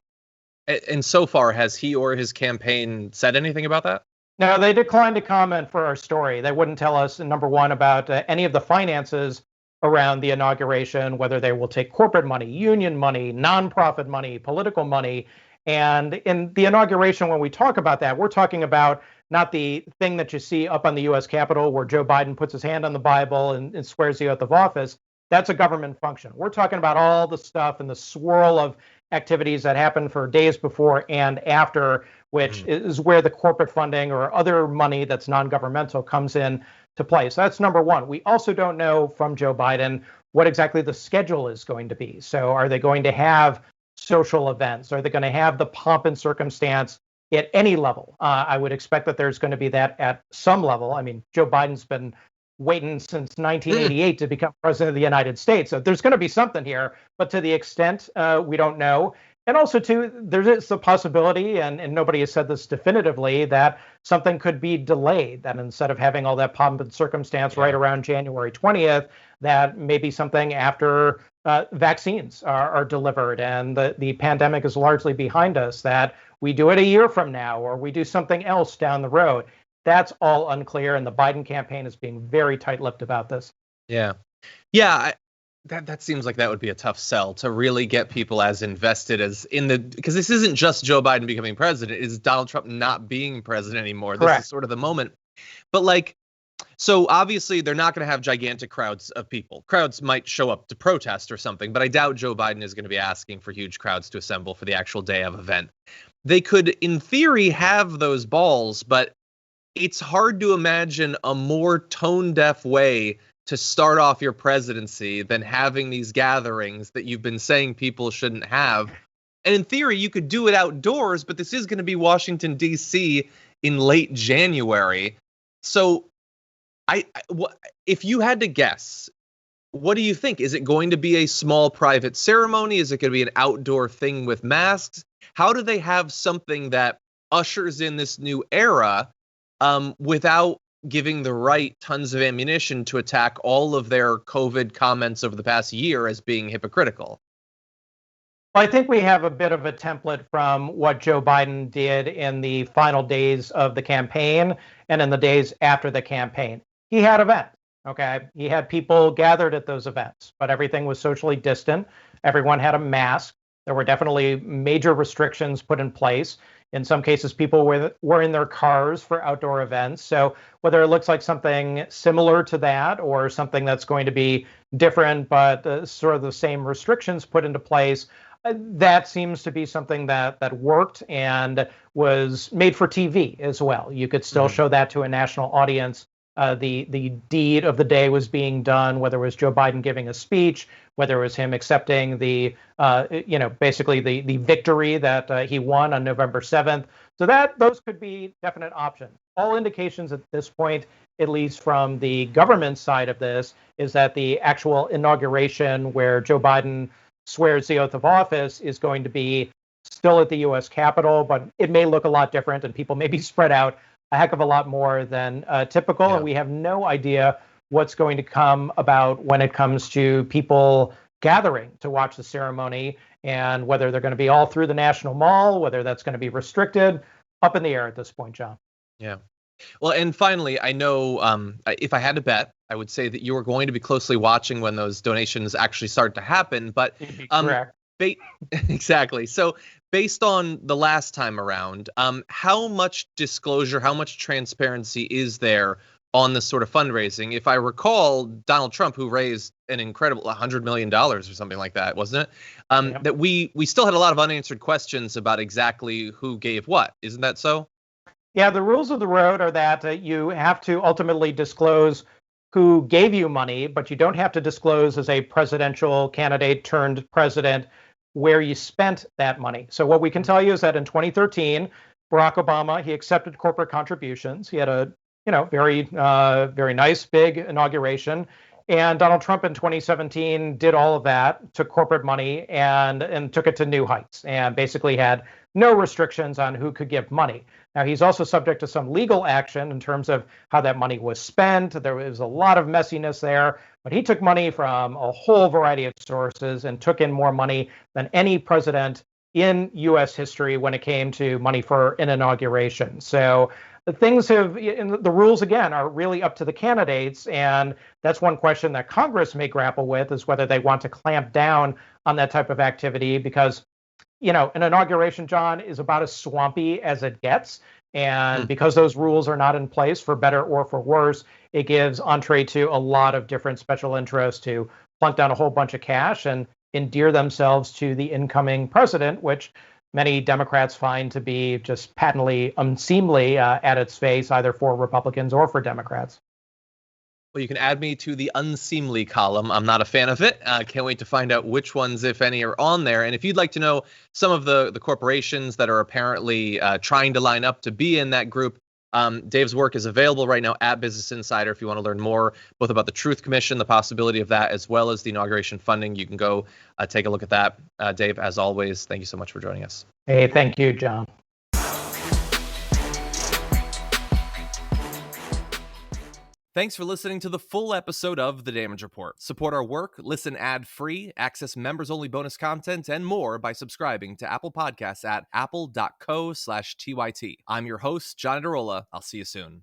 S1: And so far, has he or his campaign said anything about that?
S5: No, they declined to comment for our story. They wouldn't tell us, number one, about any of the finances around the inauguration, whether they will take corporate money, union money, nonprofit money, political money. And in the inauguration, when we talk about that, we're talking about not the thing that you see up on the U.S. Capitol where Joe Biden puts his hand on the Bible and swears the oath of office. That's a government function. We're talking about all the stuff and the swirl of activities that happen for days before and after, which is where the corporate funding or other money that's non-governmental comes in to play. So that's number one. We also don't know from Joe Biden what exactly the schedule is going to be. So are they going to have social events? Are they going to have the pomp and circumstance at any level? I would expect that there's going to be that at some level. I mean, Joe Biden's been waiting since 1988 to become president of the United States. So there's going to be something here, but to the extent we don't know. And also, too, there is a possibility, and nobody has said this definitively, that something could be delayed, that instead of having all that pomp and circumstance right around January 20th, that maybe something after vaccines are delivered and the pandemic is largely behind us, that we do it a year from now or we do something else down the road. That's all unclear, and the Biden campaign is being very tight-lipped about this.
S1: Yeah. That seems like that would be a tough sell to really get people as invested as because this isn't just Joe Biden becoming president, it's Donald Trump not being president anymore.
S5: Correct.
S1: This is sort of the moment. But so obviously they're not going to have gigantic crowds of people. Crowds might show up to protest or something, but I doubt Joe Biden is going to be asking for huge crowds to assemble for the actual day of event. They could, in theory, have those balls, but it's hard to imagine a more tone-deaf way to start off your presidency than having these gatherings that you've been saying people shouldn't have. And in theory, you could do it outdoors, but this is going to be Washington, D.C. in late January. So if you had to guess, what do you think? Is it going to be a small private ceremony? Is it going to be an outdoor thing with masks? How do they have something that ushers in this new era without giving the right tons of ammunition to attack all of their COVID comments over the past year as being hypocritical?
S5: I think we have a bit of a template from what Joe Biden did in the final days of the campaign and in the days after the campaign. He had events, okay? He had people gathered at those events, but everything was socially distant. Everyone had a mask. There were definitely major restrictions put in place. In some cases, people were in their cars for outdoor events. So whether it looks like something similar to that or something that's going to be different, but sort of the same restrictions put into place, that seems to be something that worked and was made for TV as well. You could still show that to a national audience. The deed of the day was being done, whether it was Joe Biden giving a speech, whether it was him accepting the, basically the victory that he won on November 7th. So those could be definite options. All indications at this point, at least from the government side of this, is that the actual inauguration where Joe Biden swears the oath of office is going to be still at the U.S. Capitol, but it may look a lot different and people may be spread out a heck of a lot more than typical. Yeah. And we have no idea what's going to come about when it comes to people gathering to watch the ceremony and whether they're going to be all through the National Mall, whether that's going to be restricted, up in the air at this point, John.
S1: Yeah. Well, and finally, I know if I had to bet, I would say that you were going to be closely watching when those donations actually start to happen. But
S5: correct.
S1: Exactly. So based on the last time around, how much disclosure, how much transparency is there on this sort of fundraising? If I recall, Donald Trump, who raised an incredible $100 million or something like that, wasn't it? Yep. That we still had a lot of unanswered questions about exactly who gave what. Isn't that so?
S5: Yeah, the rules of the road are that you have to ultimately disclose who gave you money, but you don't have to disclose as a presidential candidate turned president where you spent that money. So what we can tell you is that in 2013, Barack Obama, he accepted corporate contributions. He had a very nice, big inauguration. And Donald Trump in 2017 did all of that, took corporate money and took it to new heights and basically had no restrictions on who could give money. Now, he's also subject to some legal action in terms of how that money was spent. There was a lot of messiness there, but he took money from a whole variety of sources and took in more money than any president in U.S. history when it came to money for an inauguration. So the rules, again, are really up to the candidates. And that's one question that Congress may grapple with, is whether they want to clamp down on that type of activity, because an inauguration, John, is about as swampy as it gets. And because those rules are not in place, for better or for worse, it gives entree to a lot of different special interests to plunk down a whole bunch of cash and endear themselves to the incoming president, which many Democrats find to be just patently unseemly at its face, either for Republicans or for Democrats.
S1: Well, you can add me to the unseemly column. I'm not a fan of it. Can't wait to find out which ones, if any, are on there. And if you'd like to know some of the corporations that are apparently trying to line up to be in that group, Dave's work is available right now at Business Insider. If you want to learn more, both about the Truth Commission, the possibility of that, as well as the inauguration funding, you can go take a look at that. Dave, as always, thank you so much for joining us.
S5: Hey, thank you, John.
S1: Thanks for listening to the full episode of The Damage Report. Support our work, listen ad-free, access members-only bonus content, and more by subscribing to Apple Podcasts at apple.co/TYT. I'm your host, John Adarola. I'll see you soon.